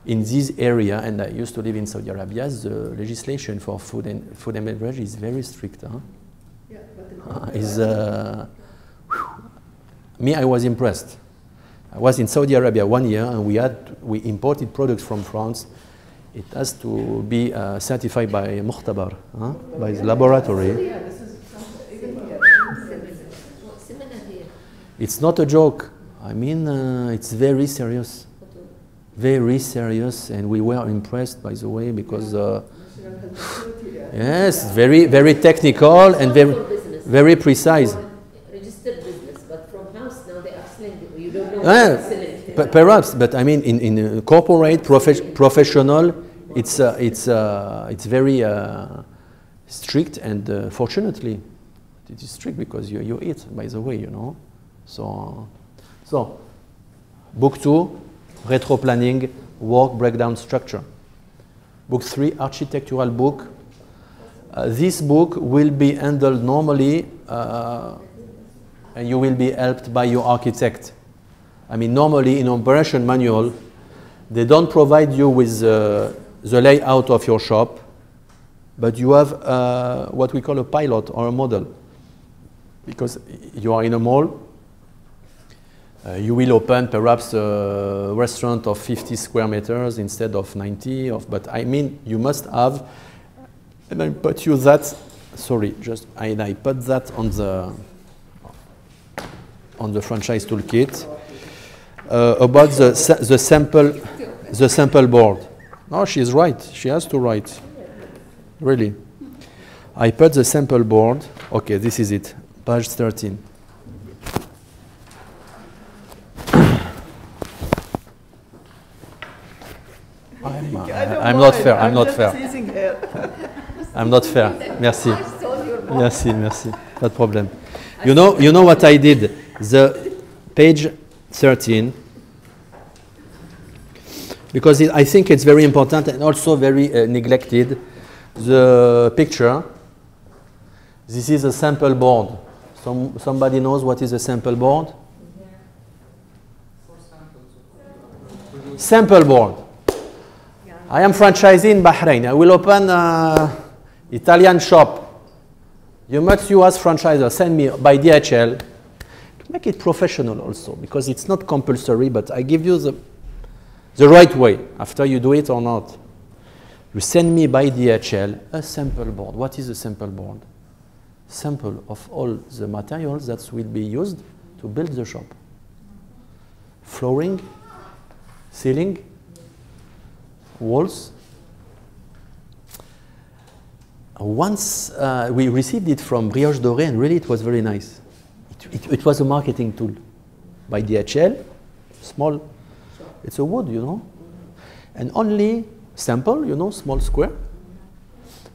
in this area, and I used to live in Saudi Arabia, the legislation for food and beverage is very strict. Huh? Yeah, me, I was impressed. I was in Saudi Arabia 1 year, and we imported products from France. It has to be certified by Mukhtabar, by the laboratory. It's not a joke. I mean, it's very serious. Very serious, and we were impressed, by the way, because yes, very, very technical and very precise. Registered business, but from house now they are selling. You don't know. Perhaps, but I mean, in corporate, professional, it's very strict, and fortunately, it is strict because you eat, by the way, So, book 2, retro planning, work breakdown structure. Book 3, architectural book. This book will be handled normally, and you will be helped by your architect. I mean, normally in operation manual, they don't provide you with the layout of your shop, but you have what we call a pilot or a model. Because you are in a mall, you will open perhaps a restaurant of 50 square meters instead of 90, but I mean, you must have, and I put you that, sorry, I put that on the franchise toolkit about the sample. the sample board. No, she's right. She has to write. Really. I put the sample board. Okay, this is it. Page 13. I'm not fair. I'm not fair. I'm not fair. Merci. Merci, merci. Not problem. You know what I did? The page 13, because I think it's very important and also very neglected. The picture. This is a sample board. Somebody knows what is a sample board? Sample board. I am franchisee in Bahrain. I will open an Italian shop. You as franchisor send me by DHL to make it professional also, because it's not compulsory, but I give you the right way after you do it or not. You send me by DHL a sample board. What is a sample board? Sample of all the materials that will be used to build the shop. Flooring, ceiling, walls. Once we received it from Brioche Dorée, and really it was very nice. It was a marketing tool by DHL, small. It's a wood, you know, and only sample, you know, small square.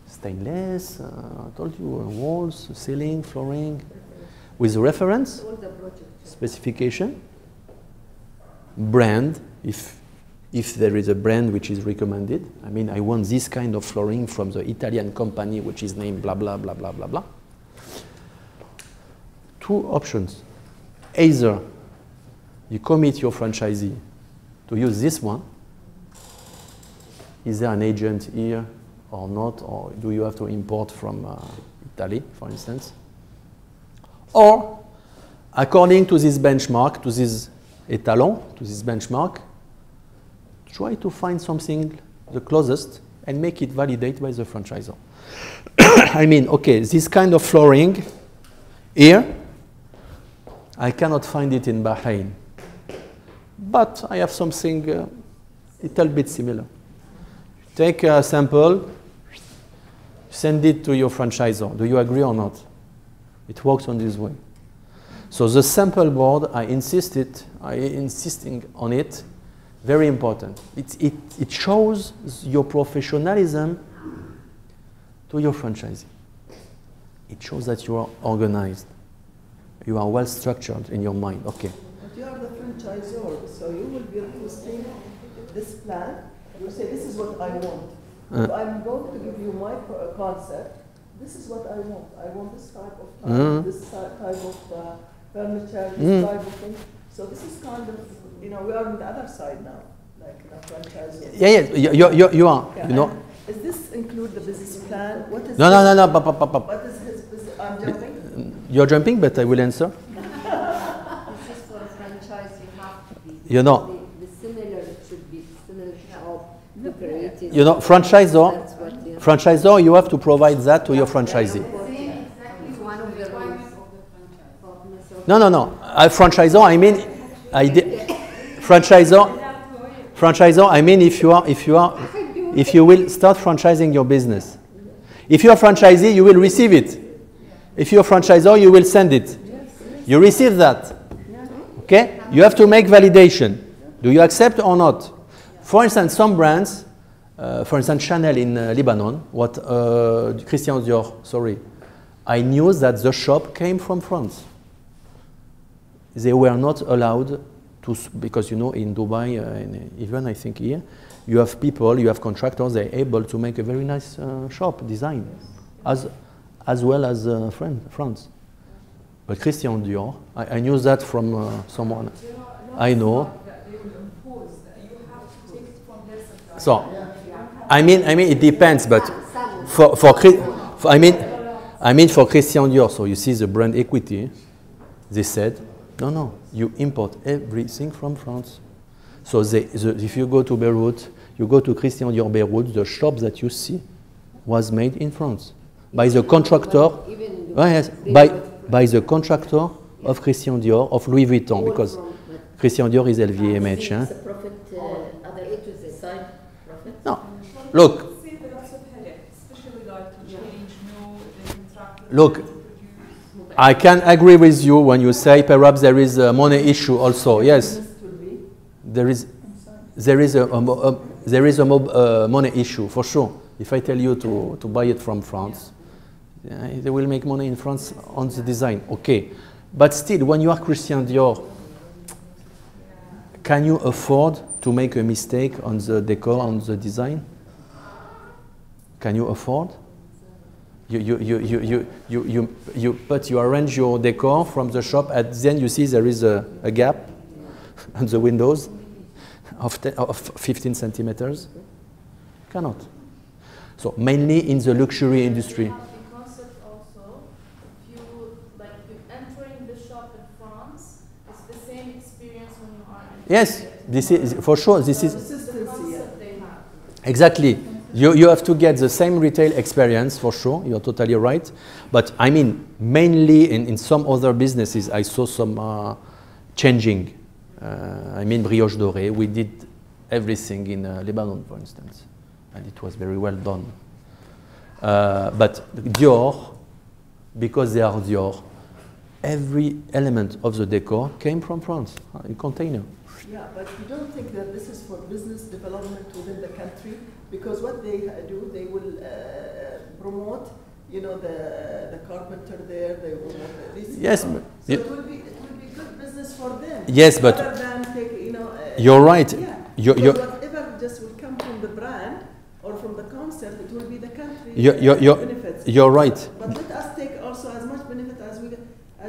Stainless, I told you, walls, ceiling, flooring, with reference, specification, brand, if there is a brand which is recommended. I mean, I want this kind of flooring from the Italian company which is named blah, blah, blah, blah, blah, blah. Two options. Either you commit your franchisee to use this one. Is there an agent here or not? Or do you have to import from Italy, for instance? Or, according to this benchmark, to this étalon, to this benchmark, try to find something the closest and make it validate by the franchisor. I mean, okay, this kind of flooring here, I cannot find it in Bahrain. But I have something a little bit similar. Take a sample, send it to your franchisor. Do you agree or not? It works on this way. So the sample board, I insisting on it. Very important. It shows your professionalism to your franchisee. It shows that you are organized. You are well structured in your mind. Okay. But you are the franchisor, so you will be requesting this plan. You say, this is what I want. If I'm going to give you my concept, this is what I want. I want this type of time, this type of furniture, this type of thing. So this is kind of, you know, we are on the other side now, like the franchisor. Yeah, you are. Yeah, you know. Does this include the business plan? What is no. What is his business? I'm jumping. You're jumping, but I will answer. This is for a franchise, you have to be. You know. The similar, it should be similar shop, decorated. You know, franchisor, you have to provide that to your franchisee. One of the rules. No. Franchisor, I mean, franchisor, I mean, if you will start franchising your business. If you're a franchisee, you will receive it. If you're a franchisor, you will send it. You receive that. Okay? You have to make validation. Do you accept or not? For instance, some brands, for instance, Chanel in Lebanon, Christian Dior, sorry, I knew that the shop came from France. They were not allowed to, because you know, in Dubai, and even I think here, you have people, you have contractors, they're able to make a very nice shop design, as well as France. But Christian Dior, I knew that from someone I know. So, I mean, it depends, but for Christian Dior, so you see the brand equity, they said, no, you import everything from France. So if you go to Beirut, you go to Christian Dior Beirut, the shop that you see was made in France by the contractor. Yes, by the contractor of Christian Dior, of Louis Vuitton, because Christian Dior is LVMH. side profit? No. Look. See the lots of headache, especially like to change new contractor. Look. I can agree with you when you say perhaps there is a money issue also. Yes, there is a money issue for sure. If I tell you to buy it from France, they will make money in France on the design. Okay, but still, when you are Christian Dior, can you afford to make a mistake on the decor, on the design? Can you afford? You arrange your decor from the shop. At the end, you see there is a gap on the windows of 15 centimeters. Cannot. So mainly in the luxury industry. The concept also, if you entering the shop in France, it's the same experience when you are in. Yes, this is for sure. This is The concept they have. exactly. You have to get the same retail experience for sure. You're totally right. But I mean, mainly in some other businesses, I saw some changing. I mean, Brioche Dorée, we did everything in Lebanon, for instance, and it was very well done. But Dior, because they are Dior, every element of the decor came from France, in container. Yeah, but you don't think that this is for business development within the country? Because what they do, they will promote, you know, the carpenter there, they will promote this. Yes, so but it will be good business for them. Yes, but rather than take, you know. You're right. Yeah. You're whatever just will come from the brand or from the concept, it will be the country benefits. You're right. But let us take also as much benefit as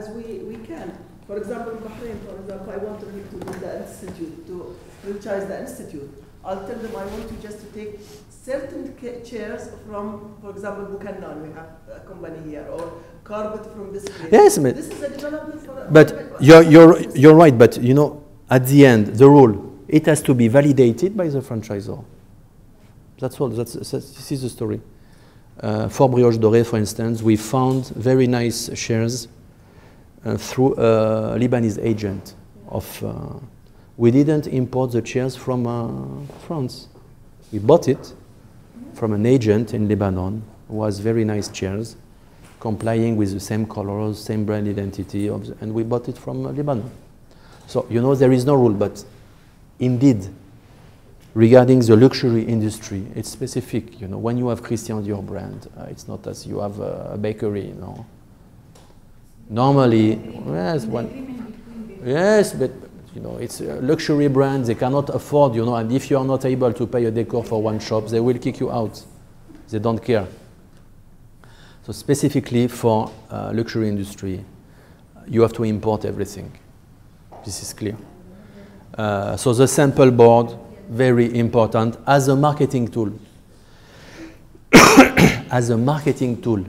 we can. For example, in Bahrain, for example, I want to do the institute, to franchise the institute. I'll tell them I want you just to take certain chairs from, for example, Buchanan, we have a company here, or carpet from this place. Yes, but this is a development for. But you're right. But you know, at the end, the rule, it has to be validated by the franchisor. That's all. This is the story. For Brioche Dorée, for instance, we found very nice shares through a Lebanese agent. We didn't import the chairs from France. We bought it from an agent in Lebanon who has very nice chairs, complying with the same colors, same brand identity, and we bought it from Lebanon. So, you know, there is no rule, but indeed, regarding the luxury industry, it's specific. You know, when you have Christian Dior brand, it's not as you have a bakery, you know. Normally, yes, but you know, it's a luxury brand. They cannot afford, you know, and if you are not able to pay a decor for one shop, they will kick you out. They don't care. So specifically for luxury industry, you have to import everything. This is clear. So the sample board, very important as a marketing tool. As a marketing tool.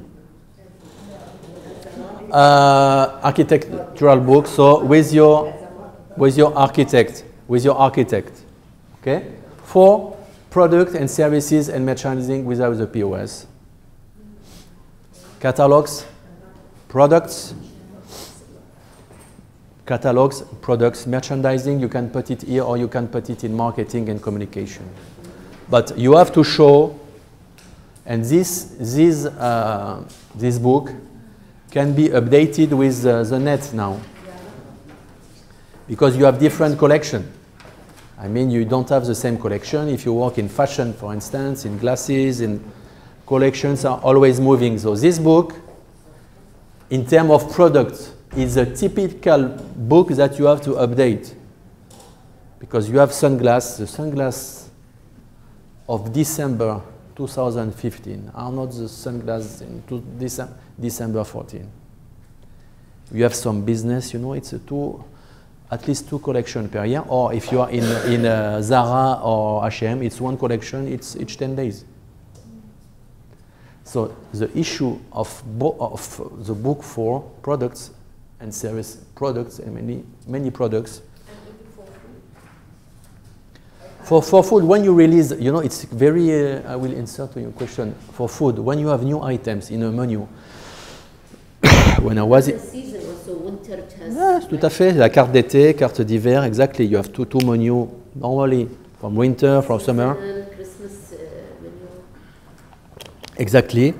Architectural book. So with your architect, okay? For product and services and merchandising without the POS. Catalogs, products, merchandising, you can put it here or you can put it in marketing and communication. But you have to show, and this book can be updated with the net now. Because you have different collection. I mean, you don't have the same collection. If you work in fashion, for instance, in glasses, in collections are always moving. So this book, in terms of products, is a typical book that you have to update. Because you have sunglasses. The sunglasses of December 2015 are not the sunglasses in December 14. You have some business, you know, it's at least two collections per year. Or if you are in Zara or H&M, it's one collection, it's each 10 days. So the issue of the book for products and service products and many products. For food, when you release, you know, it's very, I will insert to your question. For food, when you have new items in a menu, when I was The season also, winter it has. Yes, tout à fait. La carte d'été, carte d'hiver, exactly. You have two menus. Normally, from winter, from summer. Christmas, when you... Exactly.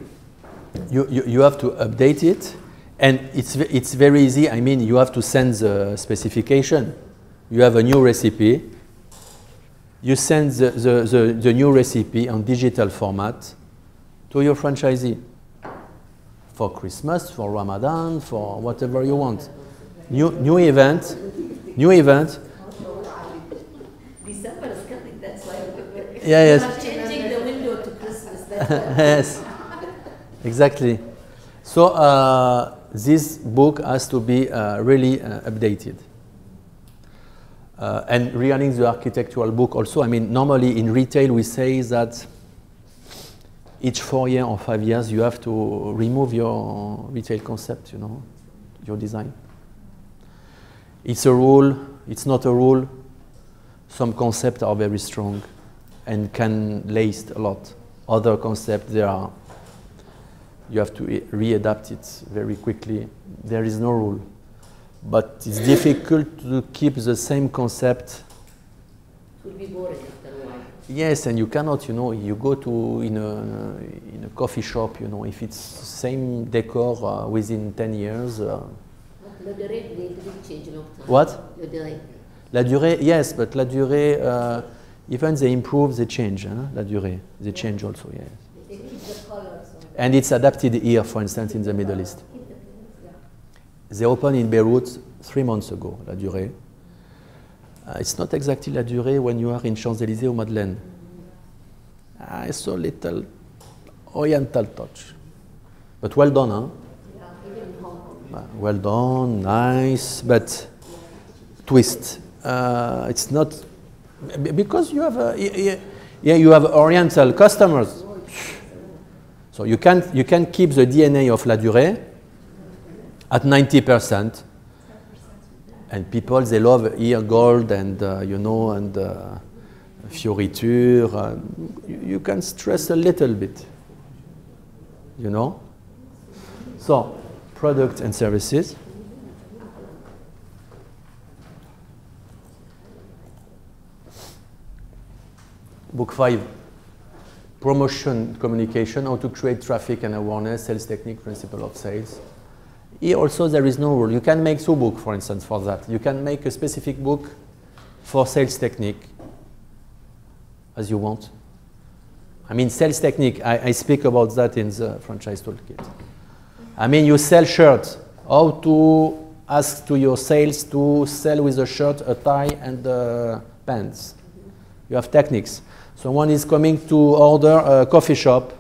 You have to update it, and it's very easy. I mean, you have to send the specification. You have a new recipe. You send the new recipe on digital format to your franchisee for Christmas, for Ramadan, for whatever you want. New event. December is coming, that's why Yeah, yes. we're changing the window to Christmas. That's why. Yes, exactly. So this book has to be really updated. And regarding the architectural book also, I mean, normally in retail we say that each 4 years or 5 years you have to remove your retail concept, you know, your design. It's a rule, it's not a rule. Some concepts are very strong and can last a lot. Other concepts, you have to readapt it very quickly. There is no rule. But it's difficult to keep the same concept. It will be boring after a while. Yes, and you cannot, you know, you go to in a coffee shop, you know, if it's the same decor within 10 years. La durée, they didn't change a long time. What? La durée. La durée, yes, but la durée, even they improve, they change, hein? La durée, they change also, yes. They keep the colors. And it's adapted here, for instance, in the Middle East. They opened in Beirut 3 months ago, La Durée. It's not exactly La Durée when you are in Champs-Élysées or Madeleine. I saw a little oriental touch. But well done, huh? Well done, nice, but twist. It's not, because you have you have oriental customers. So you can keep the DNA of La Durée at 90%, and people, they love here gold and you know, and fioriture. You can stress a little bit, you know. So product and services. Book 5, promotion communication, how to create traffic and awareness, sales technique, principle of sales. Here also there is no rule. You can make 2 books, for instance, for that. You can make a specific book for sales technique, as you want. I mean, sales technique, I speak about that in the franchise toolkit. I mean, you sell shirts, how to ask to your sales to sell with a shirt, a tie, and pants. You have techniques. Someone is coming to order a coffee shop,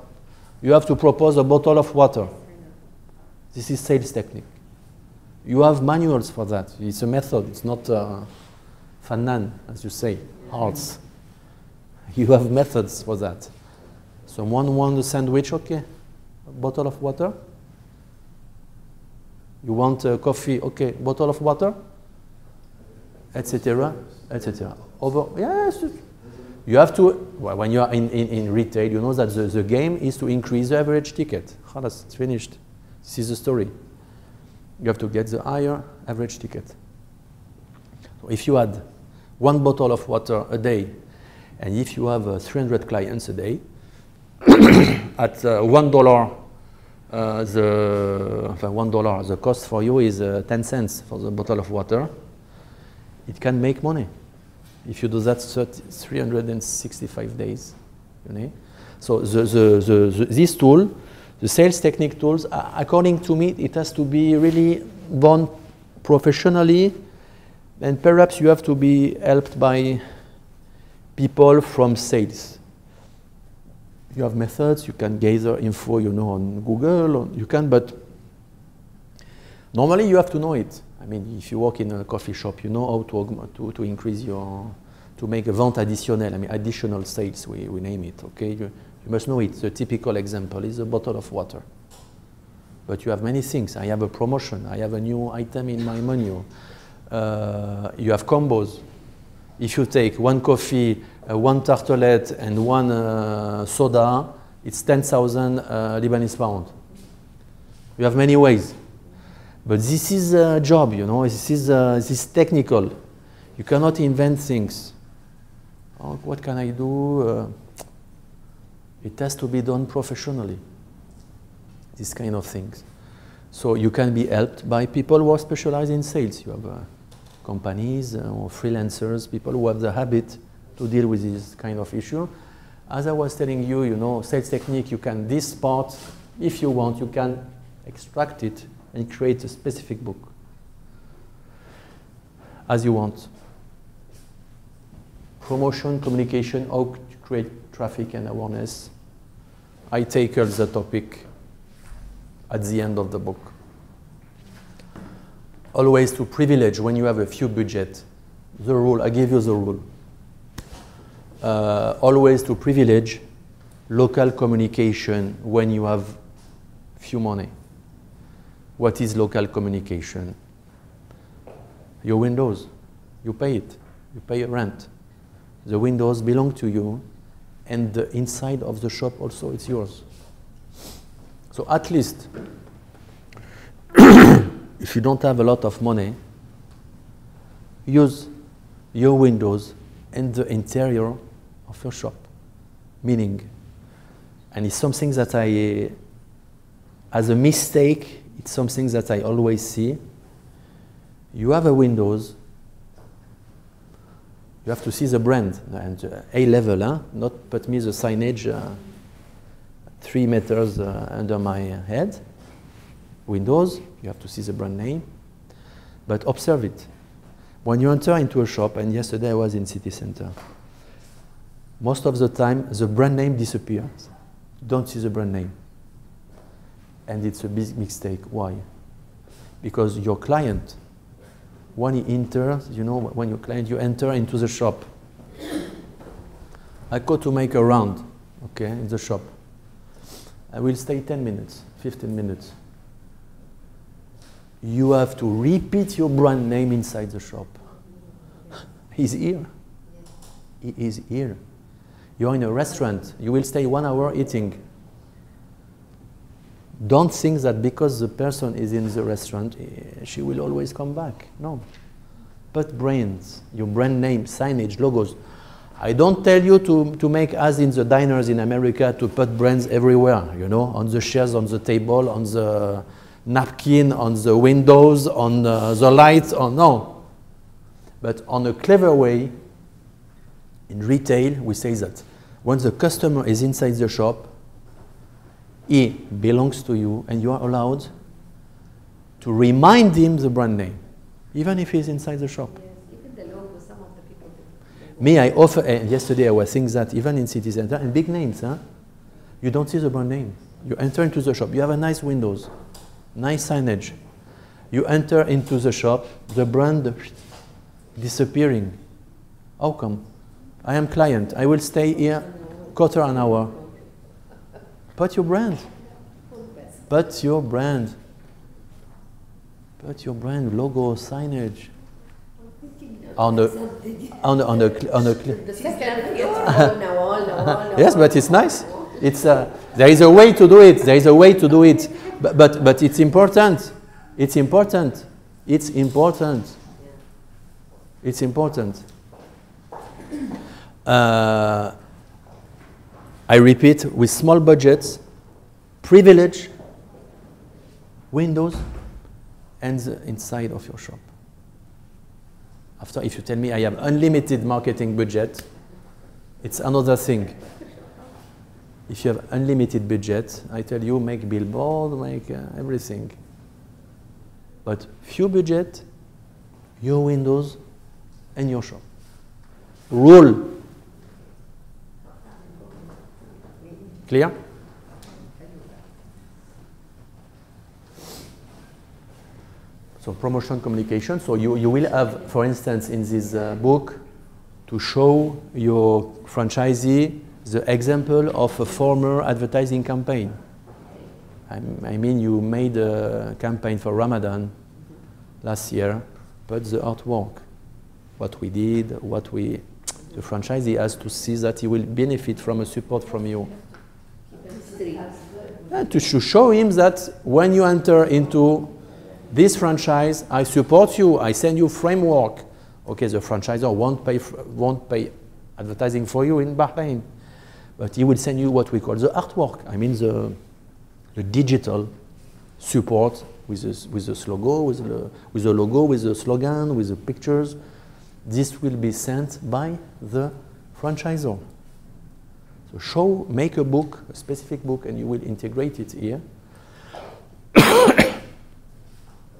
you have to propose a bottle of water. This is sales technique. You have manuals for that. It's a method. It's not fanan, as you say, arts. You have methods for that. Someone wants a sandwich, okay. A bottle of water. You want a coffee, okay. Bottle of water, etc., etc. Yes. You have to, well, when you are in retail, you know that the game is to increase the average ticket. Khalas, it's finished. This is the story. You have to get the higher average ticket. So if you add 1 bottle of water a day, and if you have 300 clients a day, at $1, the cost for you is 10 cents for the bottle of water, it can make money. If you do that 365 days, you know. So this tool, the sales technique tools, according to me, it has to be really done professionally, and perhaps you have to be helped by people from sales. You have methods, you can gather info, you know, on Google, or you can, but normally you have to know it. I mean, if you work in a coffee shop, you know how to increase your, to make a vente additionnelle, I mean, additional sales, we name it, okay? You must know it. The typical example is a bottle of water. But you have many things. I have a promotion. I have a new item in my menu. You have combos. If you take 1 coffee, 1 tartelette, and 1 soda, it's 10,000 Lebanese pounds. You have many ways. But this is a job, you know. This is technical. You cannot invent things. Oh, what can I do? It has to be done professionally. These kind of things. So you can be helped by people who are specialized in sales. You have companies or freelancers, people who have the habit to deal with this kind of issue. As I was telling you, you know, sales technique, you can, this part, if you want, you can extract it and create a specific book as you want. Promotion, communication, how to create traffic and awareness. I tackle the topic at the end of the book. Always to privilege when you have a few budget. The rule, I give you the rule. Always to privilege local communication when you have few money. What is local communication? Your windows, you pay it. You pay a rent. The windows belong to you, and the inside of the shop also, it's yours. So at least, if you don't have a lot of money, use your windows and the interior of your shop. Meaning, and it's something that I, as a mistake, it's something that I always see. You have a windows, you have to see the brand, and A-level, huh? Not put me the signage 3 meters under my head. Windows, you have to see the brand name, but observe it. When you enter into a shop, and yesterday I was in city center, most of the time the brand name disappears. You don't see the brand name. And it's a big mistake. Why? Because your client, when he enters, you know, when your client, you enter into the shop. I go to make a round, okay, in the shop. I will stay 10 minutes, 15 minutes. You have to repeat your brand name inside the shop. He's here. He is here. You're in a restaurant. You will stay 1 hour eating. Don't think that because the person is in the restaurant, she will always come back. No. Put brands, your brand name, signage, logos. I don't tell you to make, as in the diners in America, to put brands everywhere, you know, on the chairs, on the table, on the napkin, on the windows, on the lights, no. But on a clever way, in retail, we say that when the customer is inside the shop, he belongs to you, and you are allowed to remind him the brand name, even if he's inside the shop. Yes, even the logo, some of the people do. Me, I offer, yesterday I was saying that even in city center, and big names, huh? You don't see the brand name. You enter into the shop, you have a nice windows, nice signage. You enter into the shop, the brand disappearing. How come? I am client, I will stay here quarter an hour. Put your brand. Put your brand. Put your brand, logo, signage. On the second, yes, yes, but it's nice. It's there is a way to do it. There is a way to do it. But it's important. It's important. It's important. It's important. I repeat, with small budgets, privilege windows and the inside of your shop. After, if you tell me I have unlimited marketing budget, it's another thing. If you have unlimited budget, I tell you, make billboard, make everything. But few budget, your windows and your shop. Rule. Clear? So promotion communication. So you will have, for instance, in this book, to show your franchisee the example of a former advertising campaign. I mean, you made a campaign for Ramadan last year, but the artwork, what we did, the franchisee has to see that he will benefit from a support from you. To show him that when you enter into this franchise, I support you, I send you framework. Okay, the franchisor won't pay advertising for you in Bahrain. But he will send you what we call the artwork. I mean the digital support with the logo, with the slogan, with the pictures. This will be sent by the franchisor. So make a book, a specific book, and you will integrate it here.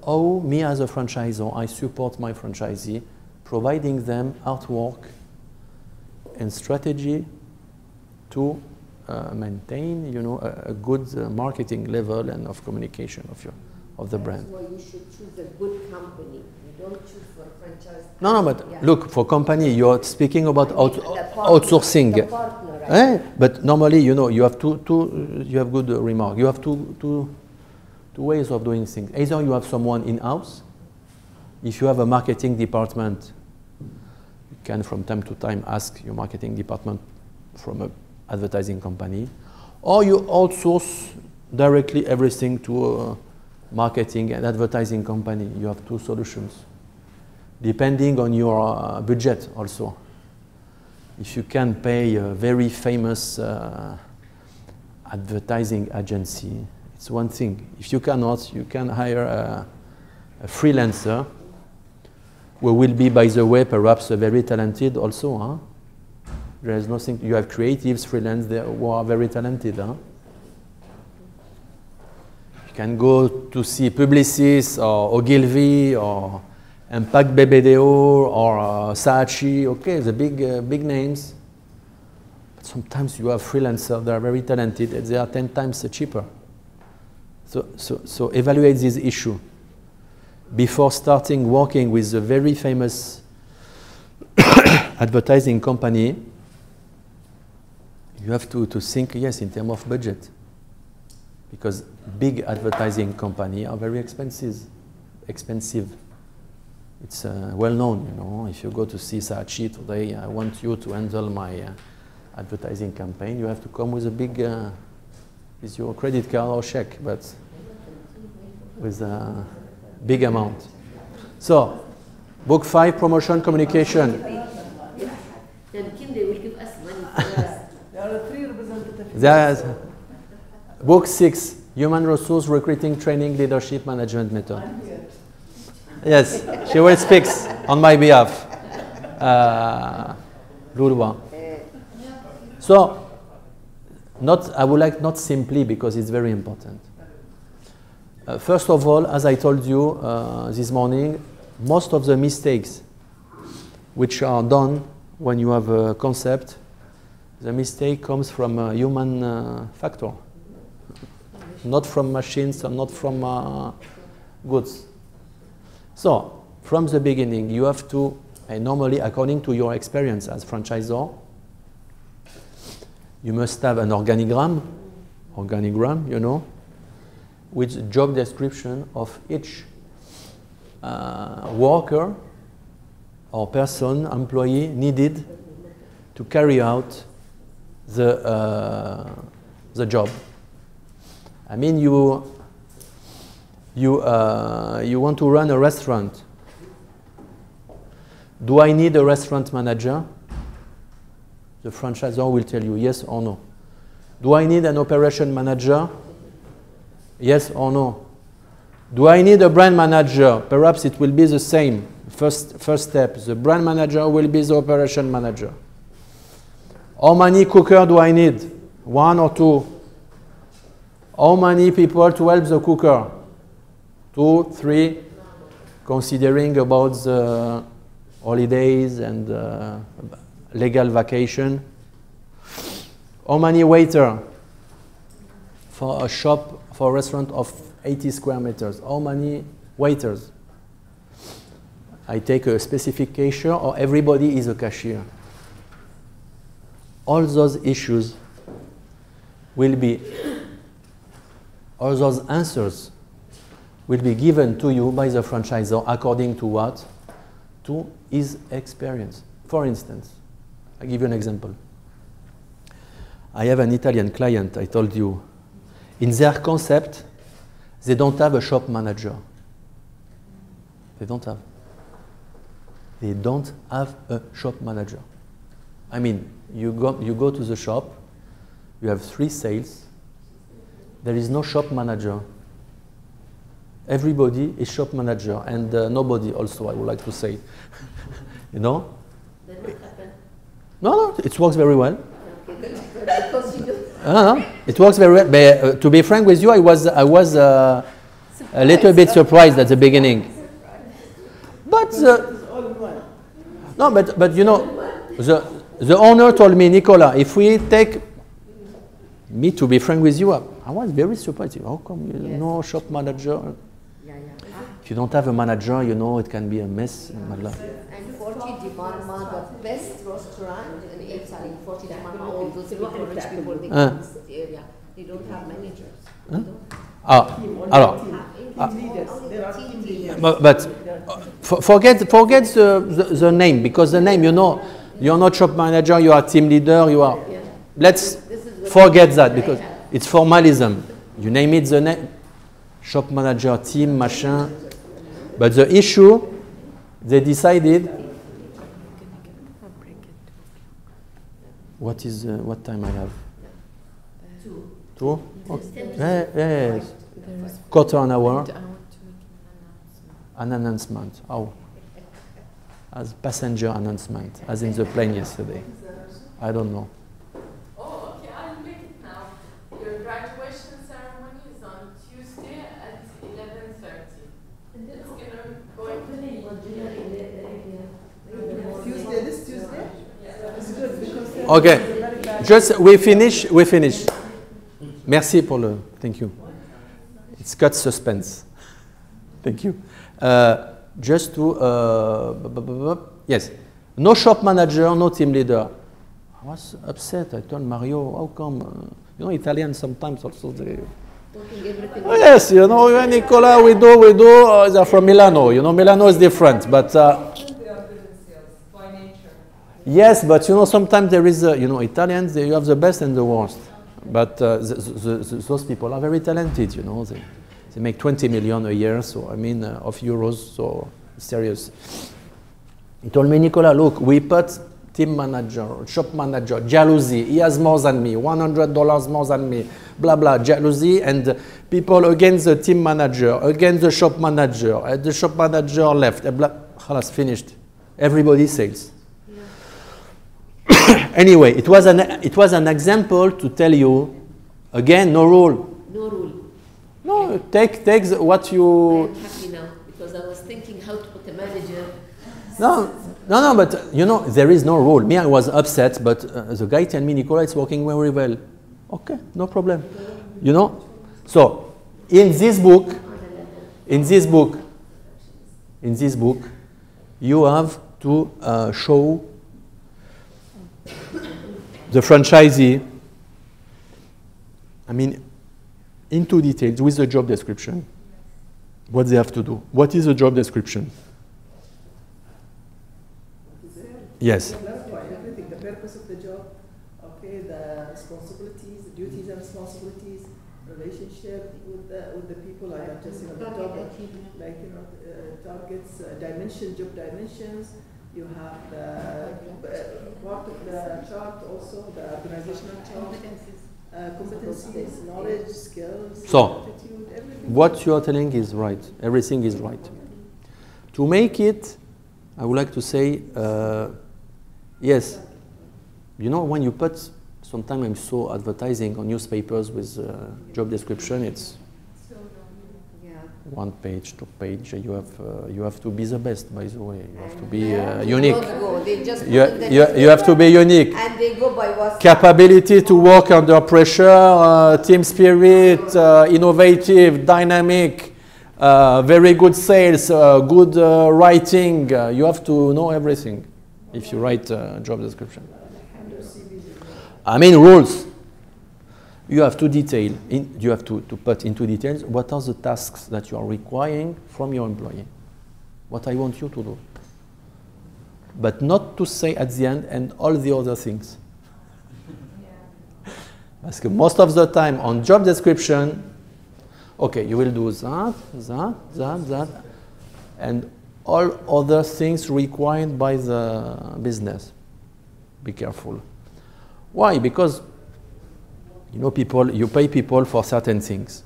How me as a franchisor, I support my franchisee, providing them artwork and strategy to maintain, a good marketing level and of communication of the brand. That's why you should choose a good company. You don't choose for a franchise. No, but look, for company, you're speaking about outsourcing. The partner, right? But normally, you have you have good remark. You have two ways of doing things. Either you have someone in-house. If you have a marketing department, you can from time to time ask your marketing department from an advertising company, or you outsource directly everything to a marketing and advertising company. You have two solutions, depending on your budget also. If you can pay a very famous advertising agency, it's one thing. If you cannot, you can hire a freelancer who will be, by the way, perhaps very talented also. Huh? There is nothing. You have creatives, freelance there who are very talented. Huh? You can go to see Publicis or Ogilvy or Impact BBDO or Saatchi. Okay, the big names. But sometimes you have freelancers that are very talented and they are 10 times cheaper. So evaluate this issue before starting working with a very famous advertising company. You have to think, yes, in terms of budget, because big advertising companies are very expensive. It's well known, If you go to see Saatchi today, I want you to handle my advertising campaign. You have to come with a big. Is your credit card or check, but with a big amount. So, book 5, promotion, communication. Then Kim, they will give us money for us. There are 3 representatives. There's book 6, human resource, recruiting, training, leadership, management method. Yes, she will speak on my behalf. Lulwa. So, I would like not simply because it's very important. First of all, as I told you this morning, most of the mistakes which are done when you have a concept, the mistake comes from a human factor, not from machines or not from goods. So, from the beginning, you have to, and normally according to your experience as franchisor, you must have an organigram, with job description of each worker or person, employee needed to carry out the job. I mean, you want to run a restaurant. Do I need a restaurant manager? The franchisor will tell you yes or no. Do I need an operation manager? Yes or no. Do I need a brand manager? Perhaps it will be the same. First step, the brand manager will be the operation manager. How many cookers do I need? 1 or 2? How many people to help the cooker? 2, 3, considering about the holidays and legal vacation. How many waiters for a shop, for a restaurant of 80 square meters? How many waiters? I take a specific cashier or everybody is a cashier? All those issues will be, all those answers will be given to you by the franchisor according to what? To his experience. For instance, I'll give you an example. I have an Italian client, I told you. In their concept, they don't have a shop manager. They don't have a shop manager. I mean, you go to the shop, you have 3 sales, there is no shop manager. Everybody is shop manager, and nobody also, I would like to say. You know? Then what happened? No, it works very well. Okay, good. Because you do. It works very well. But, to be frank with you, I was a little bit surprised at the beginning. But no, but you know, the owner told me, Nicola, if we take me, to be frank with you, I was very surprised. How come no shop manager? If you don't have a manager, you know, it can be a mess. And 40 di Marma, the best restaurant in Italy. 40 di Marma, all those people, rich people, they come to the area. They don't have managers. Alors, but forget the name, because the name, you know, you're not shop manager, you are team leader, you are. Let's forget that, because it's formalism. You name it the name, shop manager, team, machin. But the issue, they decided. What time I have? 2. Okay. Yes. Quarter an hour. An announcement. Oh. As passenger announcement, as in the plane yesterday. I don't know. Oh, okay, I'll make it now. Your graduation ceremony is on Tuesday at 11:30. It's going to be Tuesday, this Tuesday? Yeah. It's good because Okay. Just we finish. Merci pour le. Thank you. It's cut suspense. Thank you. Just to yes, no shop manager, no team leader. I was upset. I told Mario, how come? You know, Italians sometimes also they. Oh, yes, you know, Nicola, we do. They're from Milano. You know, Milano is different, but. They are good in sales by nature. Yes, but you know, sometimes there is, you know, Italians, you have the best and the worst. But those people are very talented, you know. They make 20 million a year, so I mean, of euros, so serious. He told me, Nicola, look, we put team manager, shop manager, jealousy, he has more than me, $100 more than me, blah, blah, jealousy, and people against the team manager, against the shop manager, and the shop manager left, blah, khalas, finished. Everybody says. Anyway, it was an example to tell you, again, no rule. No rule. No, take what you. I'm happy now because I was thinking how to put a manager. No, but you know, there is no rule. Me, I was upset, but the guy told me, Nicola, it's working very well. Okay, no problem. You know? So, in this book, you have to show the franchisee, I mean, into details with the job description, what they have to do. What is the job description? Yes. Everything, the purpose of the job, okay, the responsibilities, the duties and responsibilities, relationship with the people. I have just, you know, the topic, like, you know, targets, job dimensions. You have the part of the chart also, the organizational chart. Competencies, knowledge, skills, So, attitude, everything. what you are telling is right. Everything is right. To make it, I would like to say, yes. You know, when you put, sometimes I saw advertising on newspapers with job description, it's 1 page, 2 page. You have to be the best, by the way. You have to be unique. They just You have to be unique. and they go by what? Capability to work under pressure, team spirit, innovative, dynamic, very good sales, good writing. You have to know everything if you write a job description. I mean, rules. You have to detail, you have to put into details what are the tasks that you are requiring from your employee. What I want you to do. But not to say at the end and all the other things. Because most of the time on job description, okay, you will do that, and all other things required by the business. Be careful. Why? Because you know, you pay people for certain things.